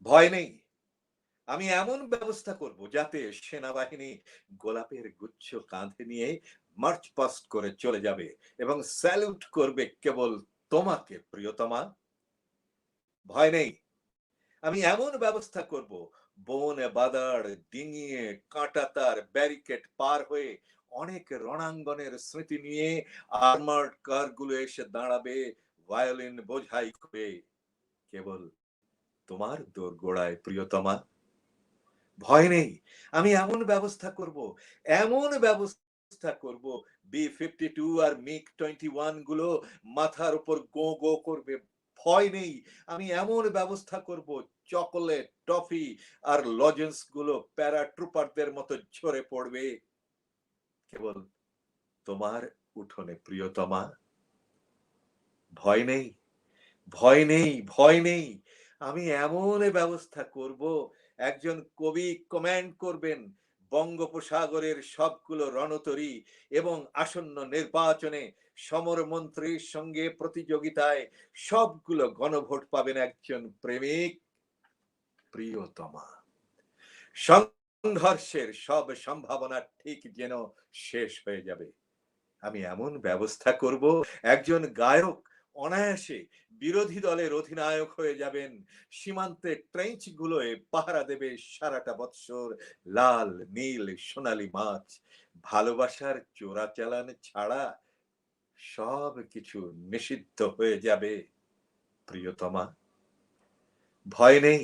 ভয় নেই, আমি এমন ব্যবস্থা করব যাতে সেনাবাহিনী গোলাপের গুচ্ছ কাঁধে নিয়ে মার্চ পাস্ট করে চলে যাবে এবং স্যালুট করবে কেবল তোমাকে প্রিয়তমা। ভয় নেই, আমি এমন ব্যবস্থা করব বন বাদার ডিঙিয়ে কাঁটাতার ব্যারিকেড পার হয়ে অনেক রণাঙ্গনের স্মৃতি নিয়ে আর্মার্ড কারগুলো এসে দাঁড়াবে ভায়োলিন বোঝাই করে কেবল তোমার দোরগোড়ায় প্রিয়তমা। ভয় নেই, আমি এমন ব্যবস্থা করব, এমন ব্যবস্থা করব B-52 আর MiG-21 গুলো মাথার উপর গো গো করবে। ভয় নেই, আমি এমন ব্যবস্থা করব চকোলেট টফি আর লজেন্স গুলো প্যারাট্রুপারদের মতো ঝরে পড়বে কেবল তোমার উঠোনে প্রিয়তমা। ভয় নেই, ভয় নেই, ভয় নেই, আমি এমন ব্যবস্থা করব একজন কবি কমেন্ট করবেন বঙ্গোপসাগরের সবগুলো রণতরী এবং আসন্ন নির্বাচনে সমরমন্ত্রীর সঙ্গে প্রতিযোগিতায় সবগুলো গণভোট পাবেন একজন প্রেমিক প্রিয়তমা। সংঘর্ষের সব সম্ভাবনা ঠিক যেন শেষ হয়ে যাবে। আমি এমন ব্যবস্থা করব একজন গায়ক অনায়াসে বিরোধী দলের অধিনায়ক হয়ে যাবেন, সীমান্তে ট্রেঞ্চ গুলোয় পাহারা দেবে সারাটা বৎসর লাল নীল সোনালী মাছ। ভালোবাসার চোরাচালান ছাড়া সব কিছু নিষিদ্ধ হয়ে যাবে প্রিয়তমা। ভয় নেই,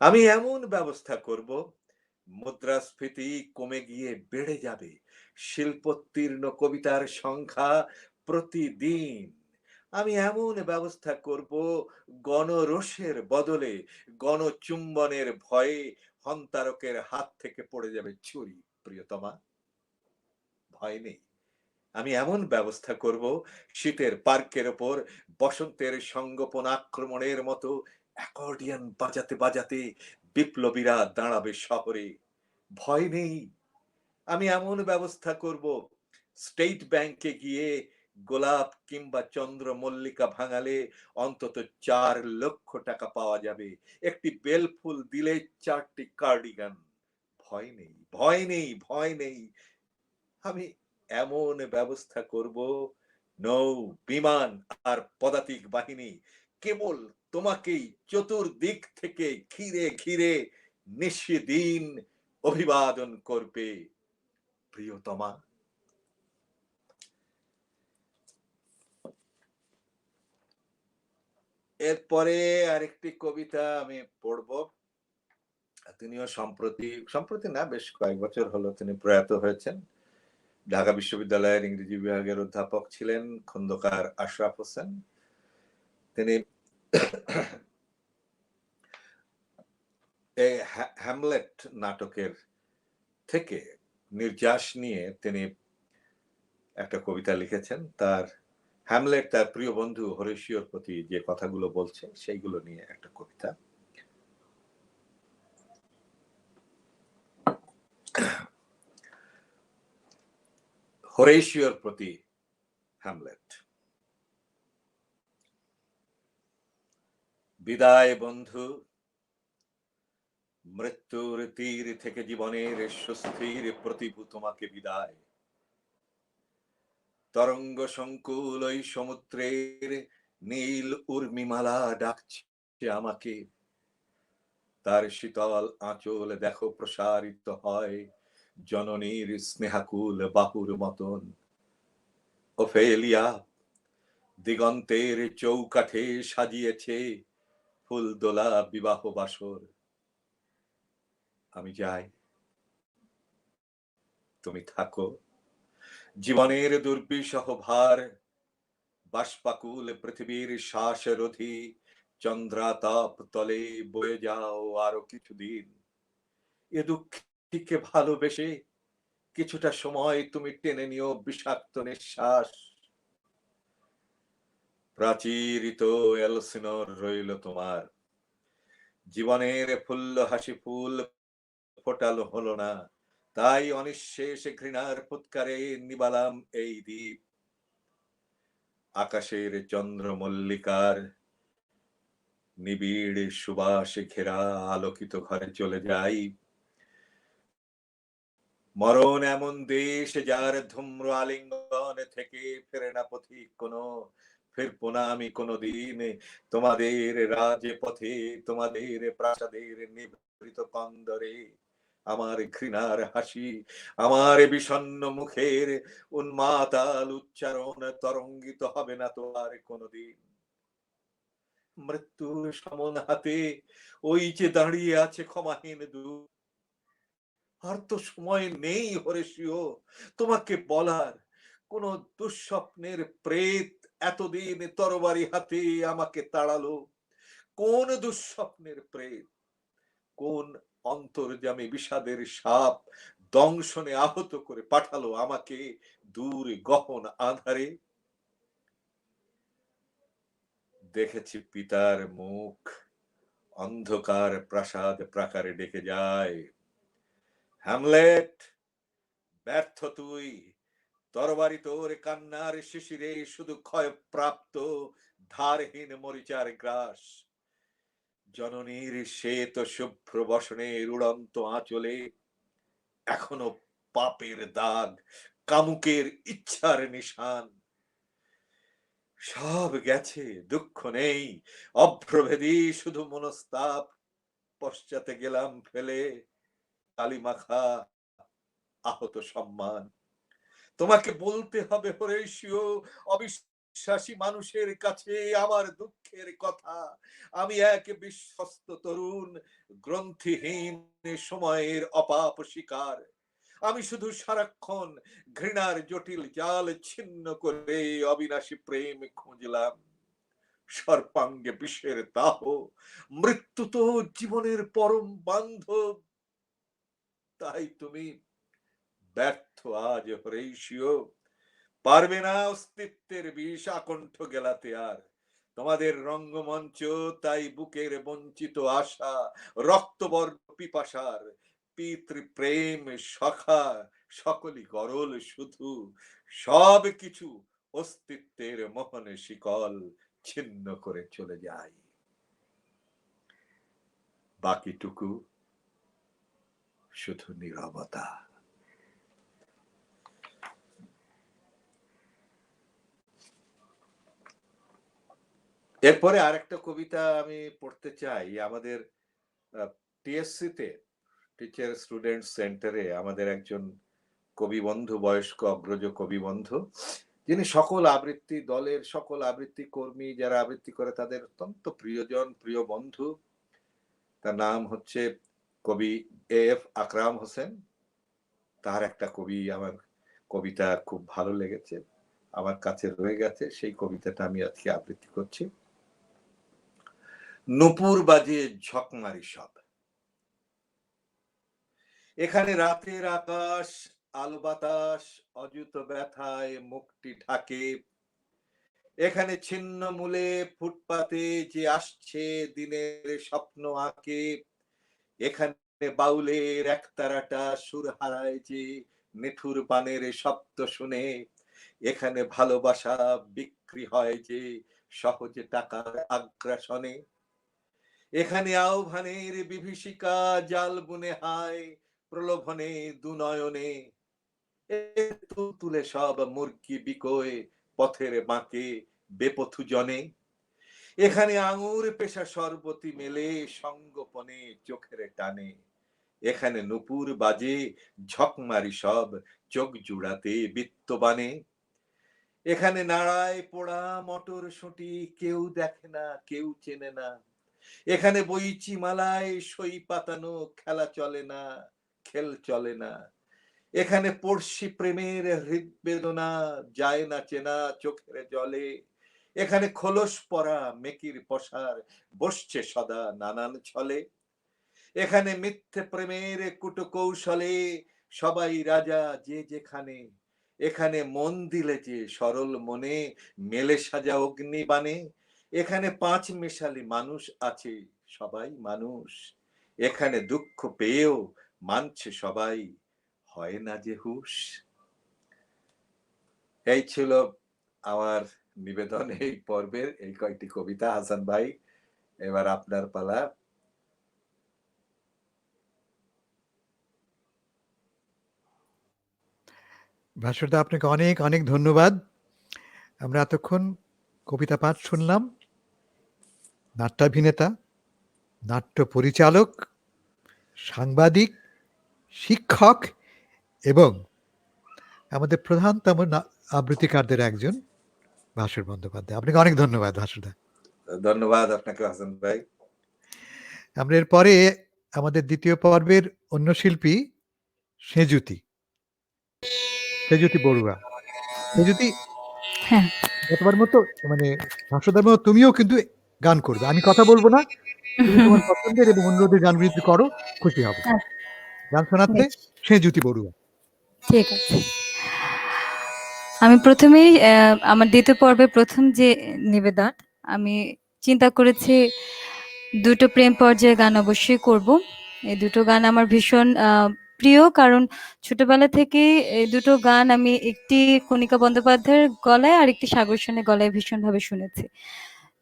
আমি এমন ব্যবস্থা করব মুদ্রাস্ফীতি কমে গিয়ে বেড়ে যাবে, শিল্পোত্তীর্ণ কবিতার সংখ্যা প্রতিদিন। আমি এমন ব্যবস্থা করব গণরোষের বদলে গণচুম্বনের ভয়ে হন্তারকের হাত থেকে পড়ে যাবে ছুরি প্রিয়তমা। ভয় নেই, আমি এমন ব্যবস্থা করব শীতের পার্কের ওপর বসন্তের সংগোপন আক্রমণের মতো অ্যাকর্ডিয়ন বাজাতে বাজাতে বিপ্লবীরা দাঁড়াবে শহরে। ভয় নেই, আমি এমন ব্যবস্থা করব স্টেট ব্যাংকে গিয়ে গোলাপ কিংবা চন্দ্রমল্লিকা ভাঙালে অন্তত 4 লক্ষ টাকা পাওয়া যাবে, একটি বেলফুল দিলে 4টি কার্ডিগান। ভয় নেই, ভয় নেই, ভয় নেই, আমি এমন ব্যবস্থা করব নৌ বিমান আর পদাতিক বাহিনী কেবল তোমাকেই চতুর্দিক থেকে ঘিরে ঘিরে নিশিদিন অভিবাদন করবে প্রিয়তমা। এরপরে আরেকটি কবিতা আমি পড়ব। তিনিও সম্প্রতি না, বেশ কয়েক বছর হলো তিনি প্রয়াত হয়েছেন। ঢাকা বিশ্ববিদ্যালয়ের ইংরেজি বিভাগের অধ্যাপক ছিলেন খন্দকার আশরাফ হোসেন। তিনি এই হ্যামলেট নাটকের থেকে নির্যাস নিয়ে তিনি একটা কবিতা লিখেছেন। তার হ্যামলেট তার প্রিয় বন্ধু হরেশিওর প্রতি যে কথাগুলো বলছে সেইগুলো নিয়ে একটা কবিতা। হরেশিওর প্রতি হ্যামলেট। বিদায় বন্ধু, মৃত্যুর তীর থেকে জীবনের স্বস্তির প্রতিভূ তোমাকে বিদায়। তরঙ্গ সংকুল ওই সমুদ্রের নীল উর্মিমালা ডাকছে আমাকে, তার শীতল আঁচল দেখো প্রসারিত হয় জননীর স্নেহাকুল বাহুর মতন। ওফেলিয়া দিগন্তের চৌকাঠে সাজিয়েছে ফুলদোলা বিবাহ বাসর। আমি যাই, তুমি থাকো, জীবনের দুর্বিষহ ভার বাষ্পাকুল পৃথিবীর শ্বাসরোধী চন্দ্রাতাপ তলে বয়ে যাও আরো কিছুদিন। এ দুঃখীকে ভালোবেসে কিছুটা সময় তুমি টেনে নিও বিষাক্ত নিঃশ্বাস। প্রাচীরিত এলসিনর রইল তোমার, জীবনের ফুল্ল হাসি ফুল ফোটালো হলো না, তাই অনিঃশেষ ঘৃণার ফুৎকারে নিবালাম এই দ্বীপ। আকাশের চন্দ্র মল্লিকার নিবিড় সুবাসে ঘেরা আলোকিত ঘরে চলে যাই। মরণ এমন দেশ যার ধূম্র আলিঙ্গন থেকে ফেরে না পথিক কোনো, ফিরবো না আমি কোনোদিন তোমাদের রাজপথে, তোমাদের প্রাসাদের নিভৃত কন্দরে। আমার ঘৃণার হাসি, আমার বিষণ্ণ মুখের উন্মাতাল উচ্চারণ তরঙ্গিত হবে না তো আর কোনোদিন। মৃত্যুর সমন হাতে ওই যে দাঁড়িয়ে আছে ক্ষমাহীন দূত। আর তো সময় নেই হরেশিও তোমাকে বলার, কোন দুঃস্বপ্নের প্রেত এতদিন তরবারি হাতে আমাকে তাড়ালো। কোন দুঃস্বপ্নের প্রেত, কোন অন্তর্যামী বিষাদের সাপ দংশনে আহত করে পাঠালো আমাকে দূর গহন আধারে। দেখেছি পিতার মুখ অন্ধকার প্রাসাদ প্রাকারে ডেকে যায়, হ্যামলেট ব্যর্থ তুই, তরবারি তোর কান্নার শিশিরে শুধু ক্ষয় প্রাপ্ত ধারহীন মরিচার গ্রাস। জননীর শ্বেত শুভ্র বসনের উড়ন্ত আঁচলে এখনো পাপের দাগ, কামুকের ইচ্ছার নিশান। সব গেছে, দুঃখ নেই, অভ্রভেদী শুধু মনস্তাপ। পশ্চাতে গেলাম ফেলে কালিমাখা আহত সম্মান। তোমাকে বলতে হবে হরেশীয় অবিশ্বাসী মানুষের কাছে আমার দুঃখের কথা। আমি এক বিশ্বস্ত তরুণ, গ্রন্থিহীন সময়ের অপাপ শিকার। আমি শুধু সারাক্ষণ ঘৃণার জটিল জাল ছিন্ন করে অবিনাশী প্রেম খুঁজলাম। সর্বাঙ্গে বিষের দাহ, মৃত্যু তো জীবনের পরম বান্ধব। তাই তুমি ব্যর্থ আজ হরেশীয়, পারবে না অস্তিত্বের বিষ আকণ্ঠ গেলাতে আর। তোমাদের রঙ্গমঞ্চ তাই বুকের বঞ্চিত আশা, রক্তবর্ণ পিপাসার পিতৃপ্রেম সখা সকলই গরল শুধু। সব কিছু অস্তিত্বের মোহনে শিকল ছিন্ন করে চলে যায়। বাকিটুকু শুধু নীরবতা। এরপরে আরেকটা কবিতা আমি পড়তে চাই। আমাদের টিএসসি তে, টিচার স্টুডেন্ট সেন্টারে আমাদের একজন কবি বন্ধু, বয়স্ক অগ্রজ কবি বন্ধু, যিনি সকল আবৃত্তি দলের সকল আবৃত্তি কর্মী যারা আবৃত্তি করে তাদের অত্যন্ত প্রিয়জন, প্রিয় বন্ধু। তার নাম হচ্ছে কবি এফ আকরাম হোসেন। তার একটা আমার কবিতা খুব ভালো লেগেছে, আমার কাছে রয়ে গেছে। সেই কবিতাটা আমি আজকে আবৃত্তি করছি। নূপুর বাজে ঝকমারি সব। এখানে রাতের আকাশ, আলো বাতাস অযুত ব্যথায় মুখটি ঢাকে। এখানে ছিন্ন মূলে ফুটপাতে যে আসছে দিনের স্বপ্ন আঁকে। এখানে বাউলের একতারাটা সুর হারায় যে নিঠুর বানের শব্দ শুনে। এখানে ভালোবাসা বিক্রি হয় যে সহজে টাকার আগ্রাসনে। এখানে আহ্বানের বিভীষিকা জাল বুনে হায় প্রলোভনে দুনয়নে। তুলে সব মুরগি বিকোয় পথের বাঁকে বেপথু জনে। এখানে আঙুর পেশা শরবতি মেলে সঙ্গোপনে চোখের টানে। এখানে নূপুর বাজে ঝকমারি সব চোখ জুড়াতে বিত্তবানে। এখানে নাড়ায় পোড়া মটর শুঁটি কেউ দেখে না, কেউ চেনে না। এখানে বইচি মালায় সই পাতানো খেলা চলে না, খেল চলে না। এখানে পড়শি প্রেমের হৃদবেদনা যায় না চেনা চোখের জলে। এখানে খোলস পরা মেকির পসার বসছে সদা নানান ছলে। এখানে মিথ্যে প্রেমের কুটকৌশলে সবাই রাজা যে যেখানে। এখানে মন দিলে যে সরল মনে মেলে সাজা অগ্নিবাণে। এখানে পাঁচ মেশালি মানুষ আছে সবাই মানুষ, এখানে দুঃখ পেয়েও মানছে সবাই, হয় না যে হুঁশ। এই ছিল আমার নিবেদন এই পর্বের এই কয়েকটি কবিতা। হাসান ভাই, এবার আপনার পালা। ভাস্করদা, আপনাকে অনেক অনেক ধন্যবাদ। আমরা এতক্ষণ কবিতা পাঠ শুনলাম। নাট্যাভিনেতা, নাট্য পরিচালক, সাংবাদিক, শিক্ষক এবং আমাদের প্রধানতম আবৃত্তিকারদের একজন ভাস্কর বন্দ্যোপাধ্যায়। আপনাকে অনেক ধন্যবাদ ভাস্করদা। ধন্যবাদ আপনাকে হাসান ভাই। আমরা এরপরে আমাদের দ্বিতীয় পর্বের অন্য শিল্পী সেঁজুতি বড়ুয়া। সেঁজুতি, হ্যাঁ। গতবার মতো মানে ভাস্করদার মতো তুমিও কিন্তু গান করবে, আমি কথা বলবো না। তুমি তোমার পছন্দের এবং অন্যদের গানগুলি যদি করো খুশি হবে। গান শোনাতে সেঁজুতি বড়ুয়া। ঠিক আছে। আমি প্রথমেই আমার দ্বিতীয় পর্বের প্রথম যে নিবেদন, আমি চিন্তা করেছি দুটো প্রেম পর্যায়ে গান অবশ্যই করব। এই দুটো গান আমার ভীষণ প্রিয়, কারণ ছোটবেলা থেকে এই দুটো গান আমি একটি কণিকা বন্দ্যোপাধ্যায়ের গলায় আর একটি সাগর সেনের গলায় ভীষণভাবে শুনেছি।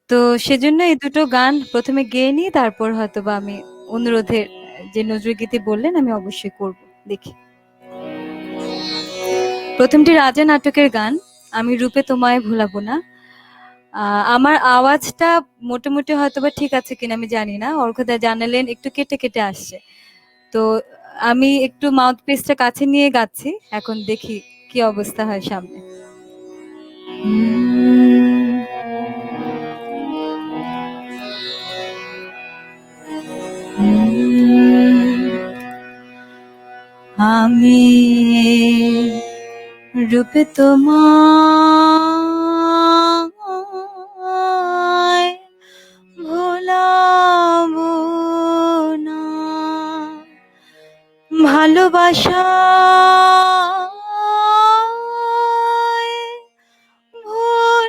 তো সেজন্য এই দুটো গান প্রথমে গেয়ে নিই, তারপর হয়তোবা আমি অনুরোধের যে নজরুল গীতি বললেন আমি অবশ্যই করব। দেখি। প্রথমটি রাজা নাটকের গান, আমি রূপে তোমায় ভুলাবো না। আমার আওয়াজটা মোটামুটি হয়তোবা ঠিক আছে কিনা আমি জানি না, অর্ঘদা জানালেন একটু কেটে কেটে আসছে। তো আমি একটু মাউথ পিসটা কাছে নিয়ে গাচ্ছি, এখন দেখি কি অবস্থা হয় সামনে। আমি রূপে তোমায় ভোলাবো না, ভালোবাসা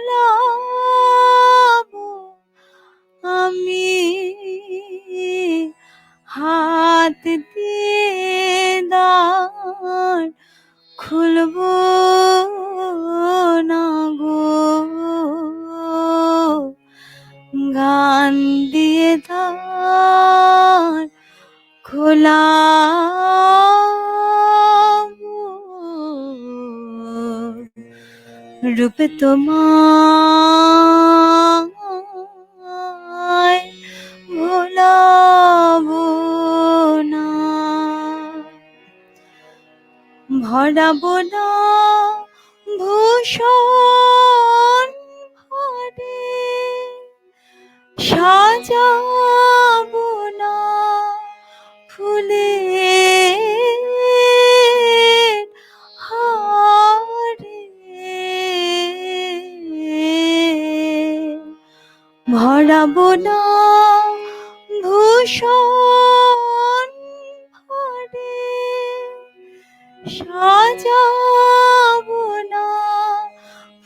ভোলাবো আমি, হাত দিয়ে দ্বার খুলবো না গো, গান দিয়ে দ্বার খোলাবো, রূপে তোমায় ভোলাবো না, ভরাবো না ভূষণ ভরে, সাজাবো না ফুলের হারে, ভরাবো না ভূষণ ভরে, সাজাবো না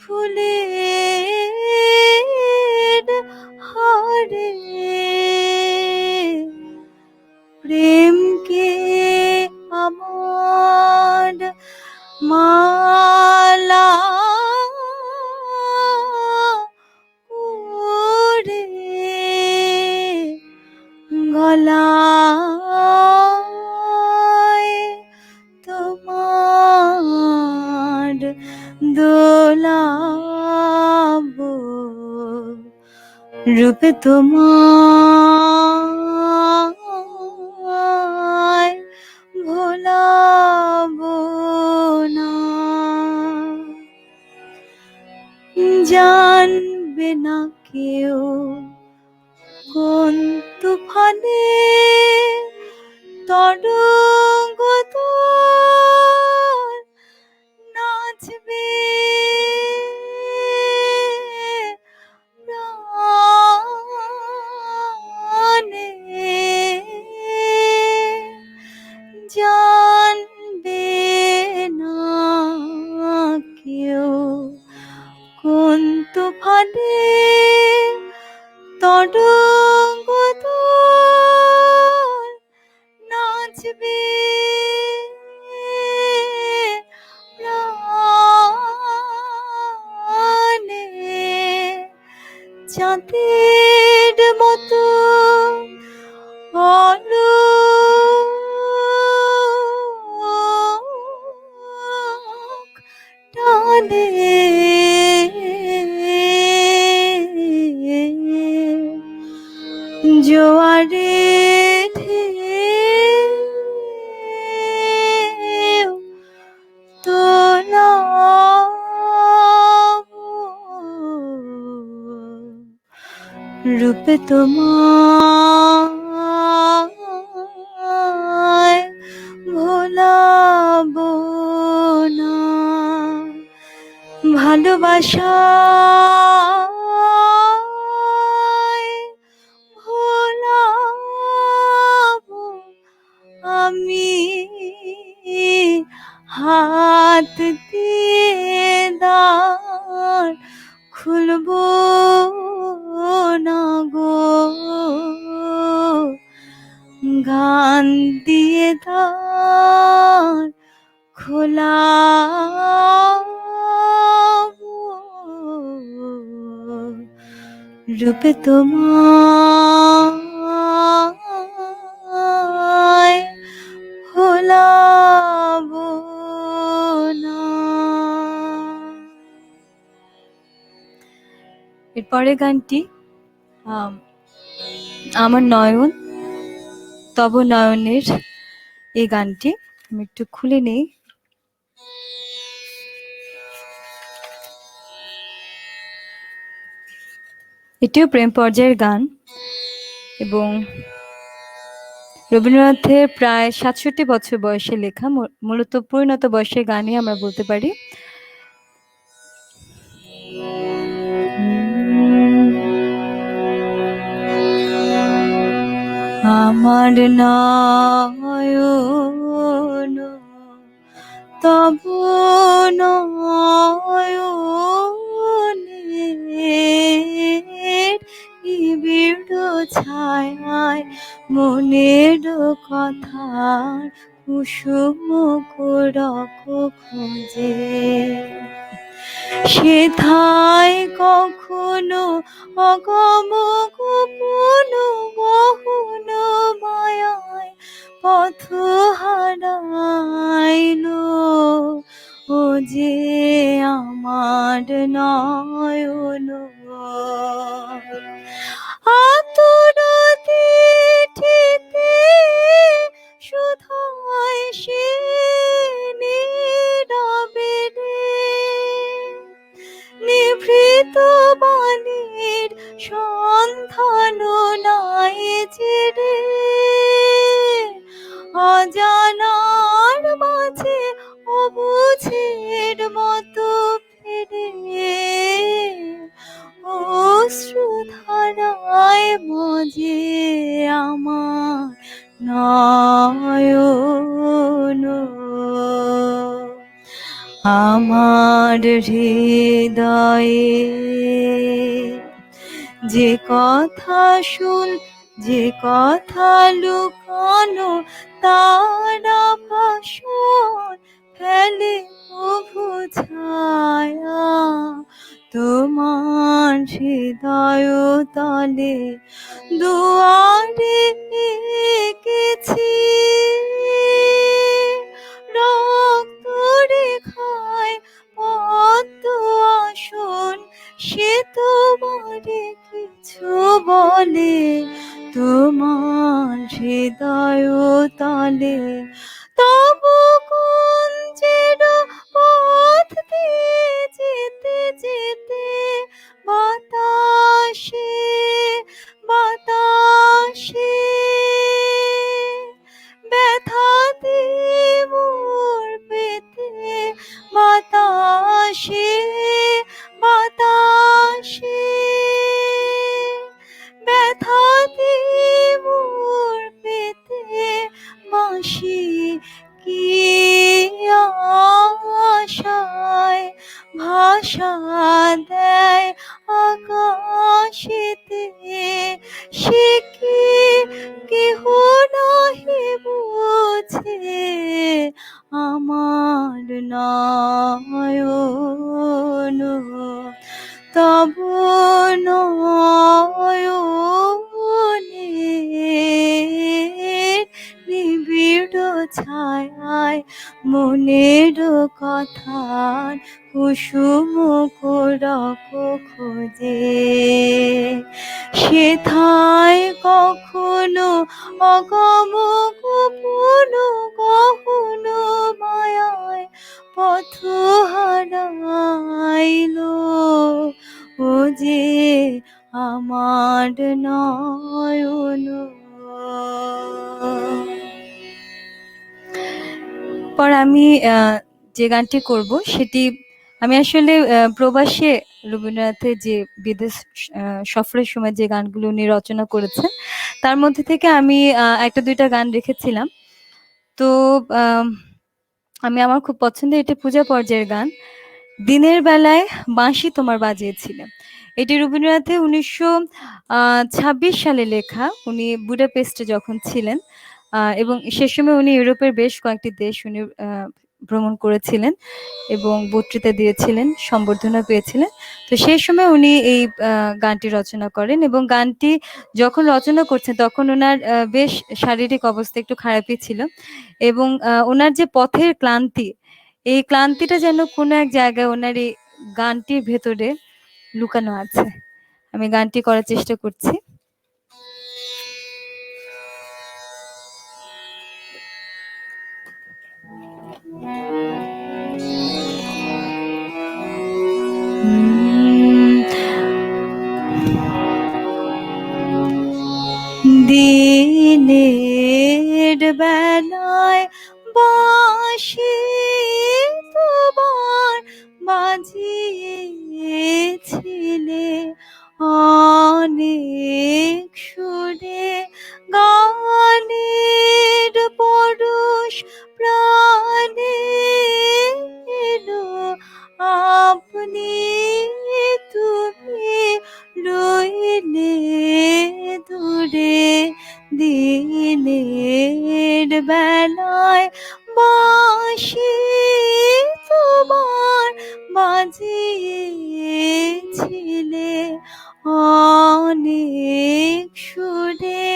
ফুলের হারে, প্রেমকে আমার মালা করে গলায় তোমার দোলাবো, রূপে তোমায় ভোলাবো না, জানবে না কেউ কোন তুফানে তরঙ্গ তোর নাচবে প্রাণে, জানবে না কেউ কোন তুফানে তরঙ্গ তোর চাঁদের মতো অলোক টানে জোয়ারে ঢেউ তোলাব রূপে তোমায় ভোলাব না ভালোবাসায় ভোলাব আমি হাত দিয়ে দ্বার খুলব না গো গান দিয়ে দ্বার খোলাব রূপে তোমায় ভোলাব না। এরপরের গানটি আমার নয়ন তব নয়নের এই গানটি আমি একটু খুলে নেই। এটিও প্রেম পর্যায়ের গান এবং রবীন্দ্রনাথের প্রায় ৬৭ বছর বয়সে লেখা, মূলত পরিণত বয়সের গানই আমরা বলতে পারি। আমার নয়ন তব নয়নের নিবিড় ছায়ায় মনের কথার কুসুম কোরক খোঁজে সেথায় কখনো অগম গোপন গহন মায়ায় পথ হারাইল ও যে আমার নয়ন আতুর চিঠিতে শুধায় সে নীরবে নিভৃত বাণীর সন্ধান নাই যে রে অজানার মাঝে অবুঝের মতো ফেরে অশ্রুধারায় মজে আমার নয়ন আমার হৃদয়ে যে কথা যে কথা লুকানো তারা ভাষণ ফেলে প্রভু ছায়া তোমার হৃদয় তলে দুয়ারে এঁকেছি রক্ত রেখায় পদ্ম আসন সে তোমারে কিছু বলে তোমার হৃদয় তলে তব কুঞ্জের পথ দিয়ে যেতে যেতে বাতাসে বাতাসে ব্যথা দিয়ে মোর পেতে বাতাসে বাতাসে ব্যথা দিয়ে মোর পেতে বাঁশি কি আশায় ভাষা দেয় আকাশেতে সে কি কেহ নাহি বুঝে আমার নয়ন তব নয়ন ছায়ায় মনের কথার কুসুম কোরক খোঁজে, সেথায় কখনো অগম গোপন গহন মায়ায় পথ হারাইল, ও যে আমার নয়ন। পর আমি যে গানটি করব সেটি আমি আসলে প্রবাসে রবীন্দ্রনাথের যে বিদেশ সফরের সময় যে গানগুলো উনি রচনা করেছেন তার মধ্যে থেকে আমি একটা দুইটা গান রেখেছিলাম। তো আমি আমার খুব পছন্দের এটা পূজা পর্যায়ের গান, দিনের বেলায় বাঁশি তোমার বাজিয়েছিলেন। এটি রবীন্দ্রনাথের 1926 সালে লেখা। উনি বুডাপেস্টে যখন ছিলেন এবং সে সময় উনি ইউরোপের বেশ কয়েকটি দেশ উনি ভ্রমণ করেছিলেন এবং বক্তৃতা দিয়েছিলেন, সম্বর্ধনা পেয়েছিলেন। তো সেই সময় উনি এই গানটি রচনা করেন এবং গানটি যখন রচনা করছেন তখন ওনার বেশ শারীরিক অবস্থা একটু খারাপই ছিল এবং ওনার যে পথের ক্লান্তি, এই ক্লান্তিটা যেন কোনো এক জায়গায় ওনার এই গানটির ভেতরে লুকানো আছে। আমি গানটি করার চেষ্টা করছি। দিনের বেলায় বাঁশি তোমার বাজিয়েছিলে, অনেক সুরে গানের পরশ প্রাণে এলো, আপনি তুমি রইলে দূরে। দিনের বেলায় বাঁশি তোমার বাজিয়েছিলে, অনেক সুরে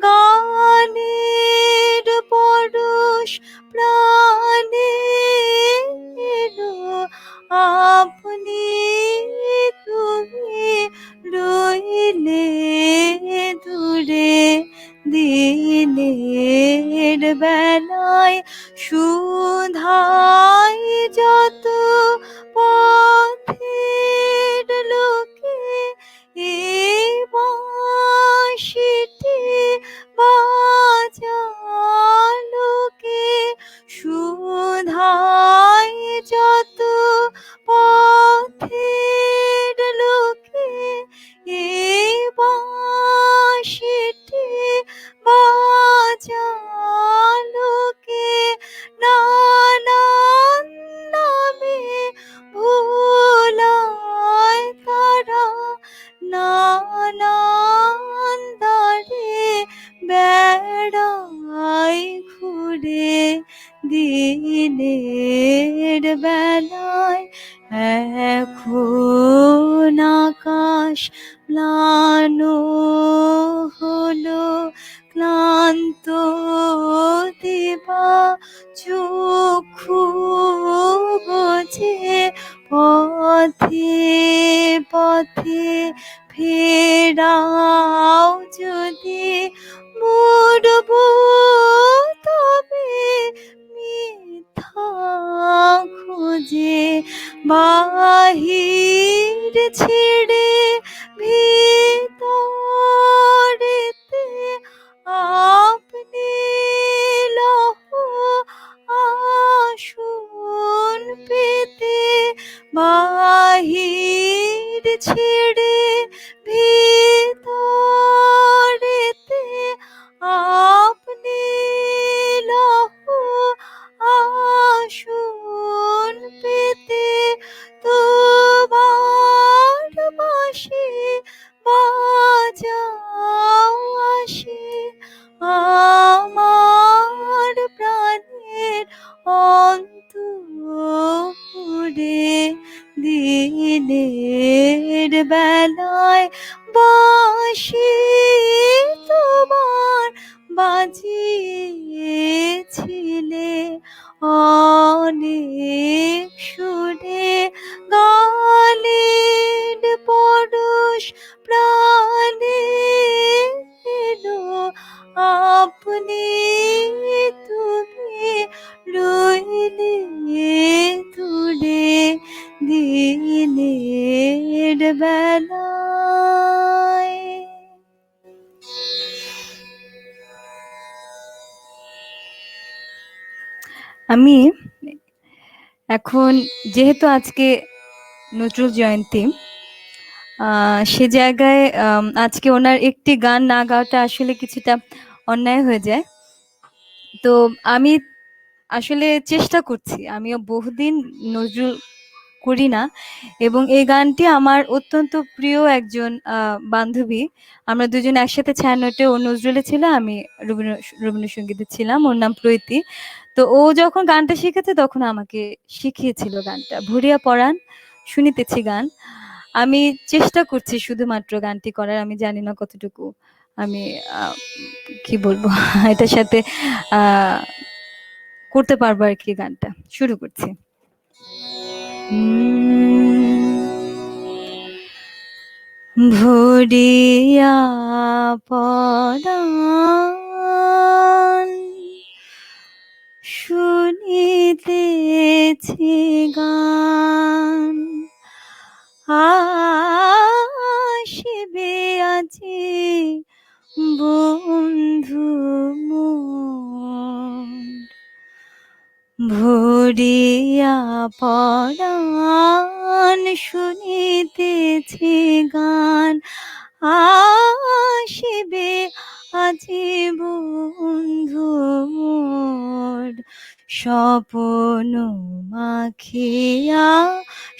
গানের পরশ প্রাণে এলো, আপনি তুমি রইলে দূরে। দিনের বেলায় সুধাই যত পথের লোকে এ বাঁশিটি বাজালোকে, সুধাই যত পথের লোকে এ বাঁশিটি বাজালোকে, নানান নামে ভোলায় তারা, নানান দ্বারে বেড়ায় ঘুরে। দিনের বেলায় এখন আকাশ ম্লান হলো, ক্লান্ত দিবা চক্ষু বোঝে, পথে পথে ফেরাও যদি মুড়ব তবে মিথ্যা খুঁজে, বাহির ছেড়ে ভিতরেতে আপনি লহ আসন পেতে, বাহির ছেড়ে ভিতরেতে আপনি গিয়েছিলে অনেক সুরে গানের পরশ প্রাণে এলো আপনি তুমি রইলে দূরে দিনের বেলায়। আমি এখন যেহেতু আজকে নজরুল জয়ন্তী, সে জায়গায় আজকে ওনার একটি গান না গাওয়াটা আসলে কিছুটা অন্যায় হয়ে যায়। তো আমি আসলে চেষ্টা করছি, আমিও বহুদিন নজরুল করি না, এবং এই গানটি আমার অত্যন্ত প্রিয় একজন বান্ধবী, আমরা দুজন একসাথে ছায়ানটে, ও নজরুলে ছিল, আমি রবীন্দ্রসঙ্গীতে ছিলাম, ওর নাম প্রীতি। তো ও যখন গানটা শিখেছে তখন আমাকে শিখিয়েছিল গানটা, ভরিয়া পরাণ শুনিতেছি গান। আমি চেষ্টা করছি শুধুমাত্র গানটি করার, আমি জানি না কতটুকু আমি কি বলবো এটার সাথে করতে পারবো আর কি। গানটা শুরু করছি। ভরিয়া পরাণ শুনিতেছি গান, আসিবে আজি বন্ধু মোর, ভরিয়া পরাণ শুনিতেছি গান, আসিবে আজি বন্ধু মোর, স্বপন মাখিয়া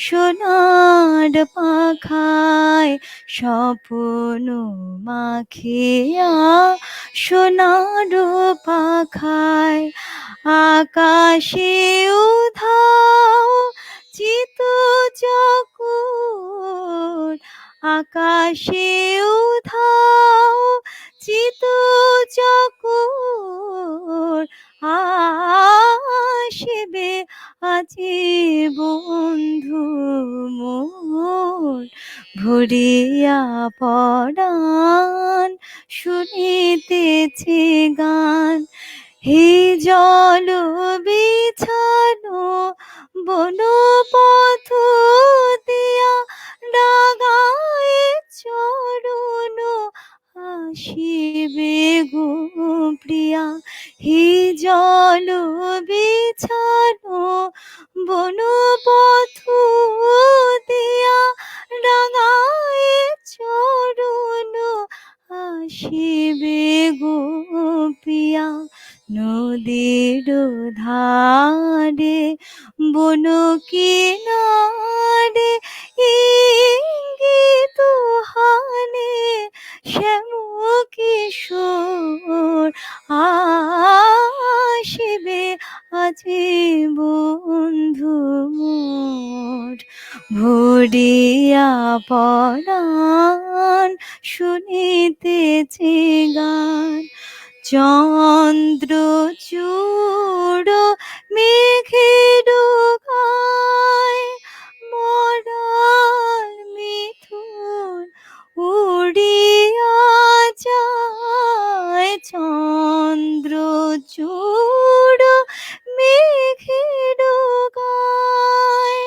সোনার পাখায়, স্বপন মাখিয়া সোনার পাখায়, আকাশে উধাও চিত চকোর, আকাশে উধাও চিত চকোর, আসিবে আজি বন্ধু মোর, ভরিয়া পরাণ শুনিতেছি গান। হে জল বিছানো বন পথ দিয়া ডাগায় চরণ, আসিবে গো প্রিয়া। হে জল বিছানো বন পথ দিয়া ডাগায় চরণ, আসিবে গো প্রিয়া। নদীর ধারে বন কিনারে ইঙ্গিত হানে শ্যাম কিশোর, আসিবে আজি বন্ধু মোর, ভরিয়া পরাণ শুনিতেছি গান। চন্দ্র চূড় মেঘের গায়, মরার মিথুন উড়িয়া যায়, চন্দ্র চূড় মেঘের গায়,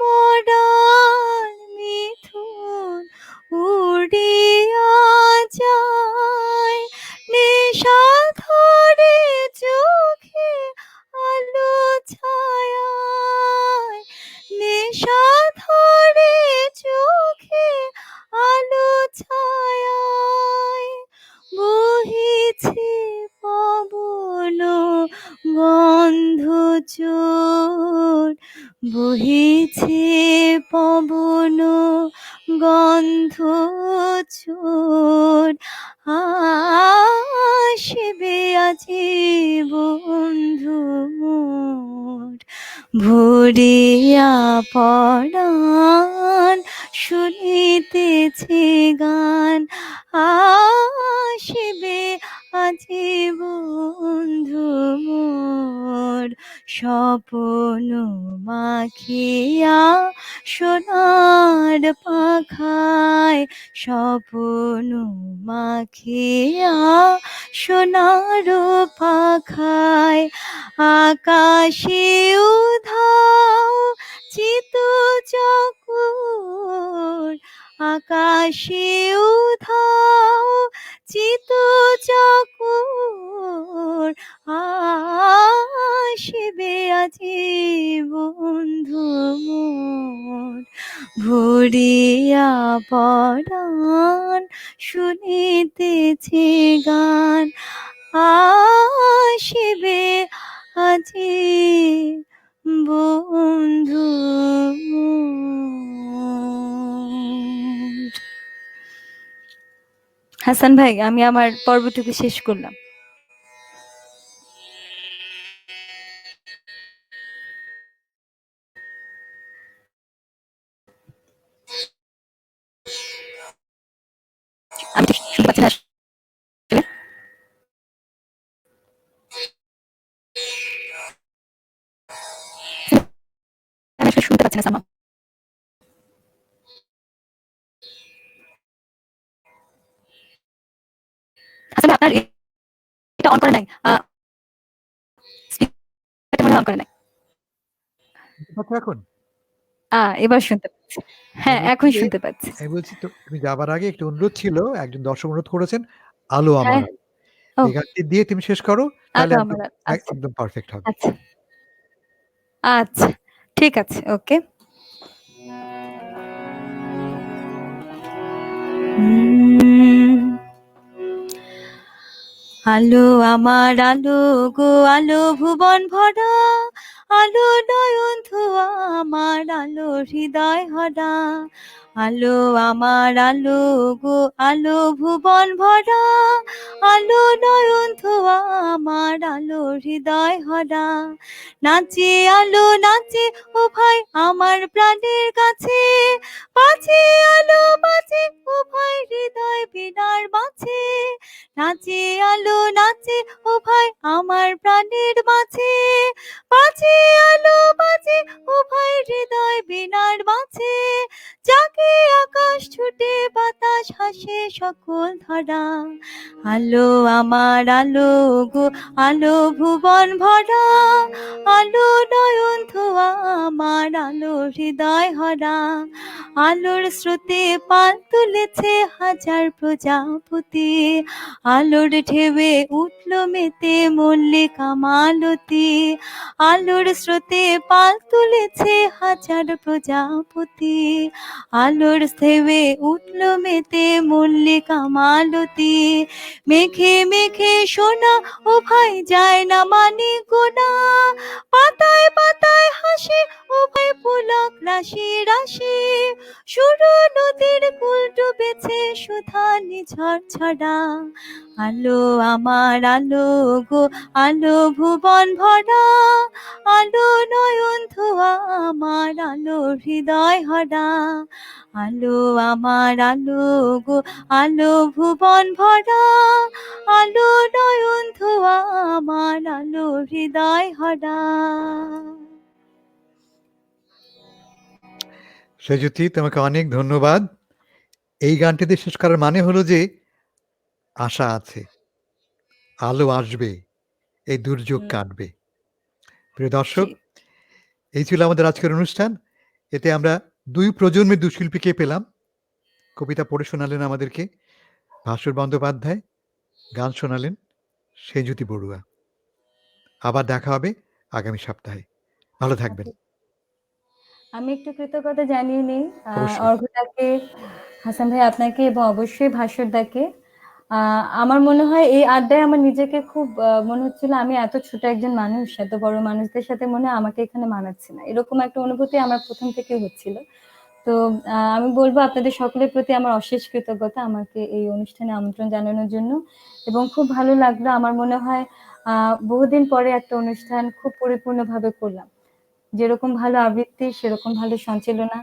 মরার মিথুন উড়িয়া যায়, নেশা ধরে চোখে আলো ছায়ায়, নেশা ধরে চোখে আলো ছায়ায়, বহিছে পবন গন্ধ চোর, বহিছে পবন গন্ধ চোর, আসিবে আজি বন্ধু মোর, ভরিয়া পরাণ শুনিতেছি গান, আসিবে আজি বন্ধু মোর স্বপ্ন মাখিয়া সোনার পাখায়, স্বপ্ন মাখিয়া সোনার পাখায়, আকাশে উধাও চিত চকোর, আকাশে উধাও চিত চকোর, আসিবে আজি বন্ধু মোর ভরিয়া পরাণ শুনিতেছে গান, আসিবে আজি বন্ধু মোর। হাসান ভাই, আমি আমার পর্বটুকু শেষ করলাম। আমি ঠিক শুনতে পাচ্ছি না আসলে। আমি আসলে শুনতে পাচ্ছি না সালমা। হাসান ভাই, আপনার এটা অন করে নাই, স্পিকারটা মনে হয় অন করে নাই। শুনতে পাচ্ছ এখন? এবার শুনতে পাচ্ছি। আমি হ্যাঁ, বলছি এখন যে শুনতে পাচ্ছি। আমি বলছি তো তুমি যাবার আগে একটু অনুরোধ ছিল, একজন দর্শক অনুরোধ করেছেন, 'আলো হ্যাঁ, আমার আলো।' ও এই গানটি দিয়ে তুমি শেষ করো, তাহলে আলো একদম আমার আলো। আচ্ছা, একদম পারফেক্ট হবে। আচ্ছা, আচ্ছা, ঠিক আছে, ওকে। আলো আমার আলো গো, আলো ভুবন ভরা, আলো নয়ন ধোয়া আমার, আলো হৃদয় হরা, আলো আমার আলো গো, আলো ভুবন ভরা, আলো নয়ন ধোয়া আমার, আলো হৃদয় হরা, নাচে আলো নাচে ও ভাই আমার প্রাণের কাছে, বাজে আলো বাজে ও ভাই হৃদয় বিনার মাঝে, নাচে আলো নাচে ও ভাই আমার প্রাণের মাঝে, বাজে আলো বাজে ও ভাই হৃদয় বিনার মাঝে, জাগে আকাশ ছুটে বাতাস হাসে সকল ধরা, আলো আমার আলো গো, আলো ভুবন ভরা, আলো নয়ন ধোয়া আমার, আলো হৃদয় হরা, আলোর স্রোতে পাল তুলেছে হাজার প্রজাপতি, আলোর ঢেউয়ে উঠল মেতে মল্লিকা মালতী, আলোর স্রোতে পাল তুলেছে হাজার প্রজাপতি, আলোর ঢেউয়ে উঠল মেতে মল্লিকা মালতী, মেঘে মেঘে সোনা ও ভাই যায় না মানে গোনা, পাতায় পাতায় হাসে ও ভাই পুলক রাশি রাশি, শুরু নদীর কুল ডুবেছে সুধা নিঝর ছড়া, আলো আমার আলো গো, আলো ভুবন ভরা, আলো নয়ন ধোয়া আমার, আলো হৃদয় হরা, আলো আমার আলো গো, আলো ভুবন ভরা, আলো নয়ন ধোয়া আমার, আলো হৃদয় হরা। সেজুতি, তোমাকে অনেক ধন্যবাদ। এই গানটিতে শেষ করার মানে হলো যে আশা আছে, আলো আসবে, এই দুর্যোগ কাটবে। প্রিয় দর্শক, জি, এই ছিল আমাদের আজকের অনুষ্ঠান। এতে আমরা ২ প্রজন্মের ২ শিল্পীকে পেলাম। কবিতা পড়ে শোনালেন আমাদেরকে ভাস্বর বন্দ্যোপাধ্যায়, গান শোনালেন সেজুতি বড়ুয়া। আবার দেখা হবে আগামী সপ্তাহে। ভালো থাকবেন। আমি একটু কৃতজ্ঞতা জানিয়ে নিই অবশ্যই। অর্ঘদাকে, হাসান ভাই আপনাকে এবং অবশ্যই ভাস্বরদাকে। আমার মনে হয় এই আড্ডায় আমার নিজেকে খুব মনে হচ্ছিল আমি এত ছোট একজন মানুষ, এত বড় মানুষদের সাথে মনে হয় আমাকে এখানে মানাচ্ছে না, এরকম একটা অনুভূতি আমার প্রথম থেকে হচ্ছিল। তো আমি বলবো আপনাদের সকলের প্রতি আমার অশেষ কৃতজ্ঞতা আমাকে এই অনুষ্ঠানে আমন্ত্রণ জানানোর জন্য, এবং খুব ভালো লাগলো। আমার মনে হয় বহুদিন পরে একটা অনুষ্ঠান খুব পরিপূর্ণভাবে করলাম, যেরকম ভালো আবৃত্তি সেরকম ভালো সঞ্চালনা,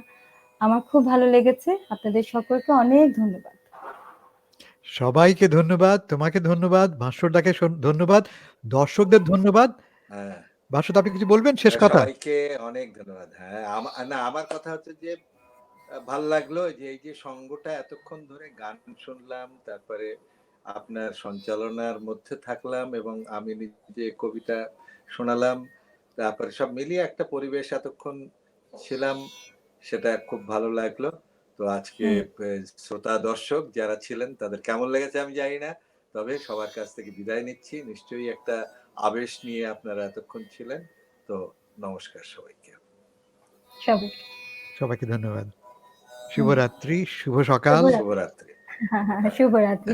আমার খুব ভালো লেগেছে। আপনাদের সকলকে অনেক ধন্যবাদ। সবাইকে ধন্যবাদ। তোমাকে ধন্যবাদ। ভাস্করদাকে ধন্যবাদ। দর্শকদের ধন্যবাদ। হ্যাঁ। ভাস্করদা আপনি কিছু বলবেন শেষ কথা? সবাইকে অনেক ধন্যবাদ। হ্যাঁ, না আমার কথা হচ্ছে যে ভাল লাগলো যে এই যে সঙ্গটা এতক্ষণ ধরে গান শুনলাম, তারপরে আপনার সঞ্চালনার মধ্যে থাকলাম এবং আমি নিজে কবিতা শোনালাম। তারপরে সব মিলিয়ে একটা পরিবেশ এতক্ষণ ছিলাম, সেটা খুব ভালো লাগলো। তো আজকে হুম, শ্রোতা দর্শক যারা ছিলেন তাদের কেমন লেগেছে আমি জানি না। তবে সবার কাছ থেকে বিদায় নিচ্ছি। নিশ্চয়ই একটা আবেশ নিয়ে আপনারা এতক্ষণ ছিলেন। তো নমস্কার সবাইকে। সবাই সবাইকে ধন্যবাদ। হুম, শুভরাত্রি, শুভ সকাল। শুভরাত্রি। শুভরাত্রি। শুভরাত্রি।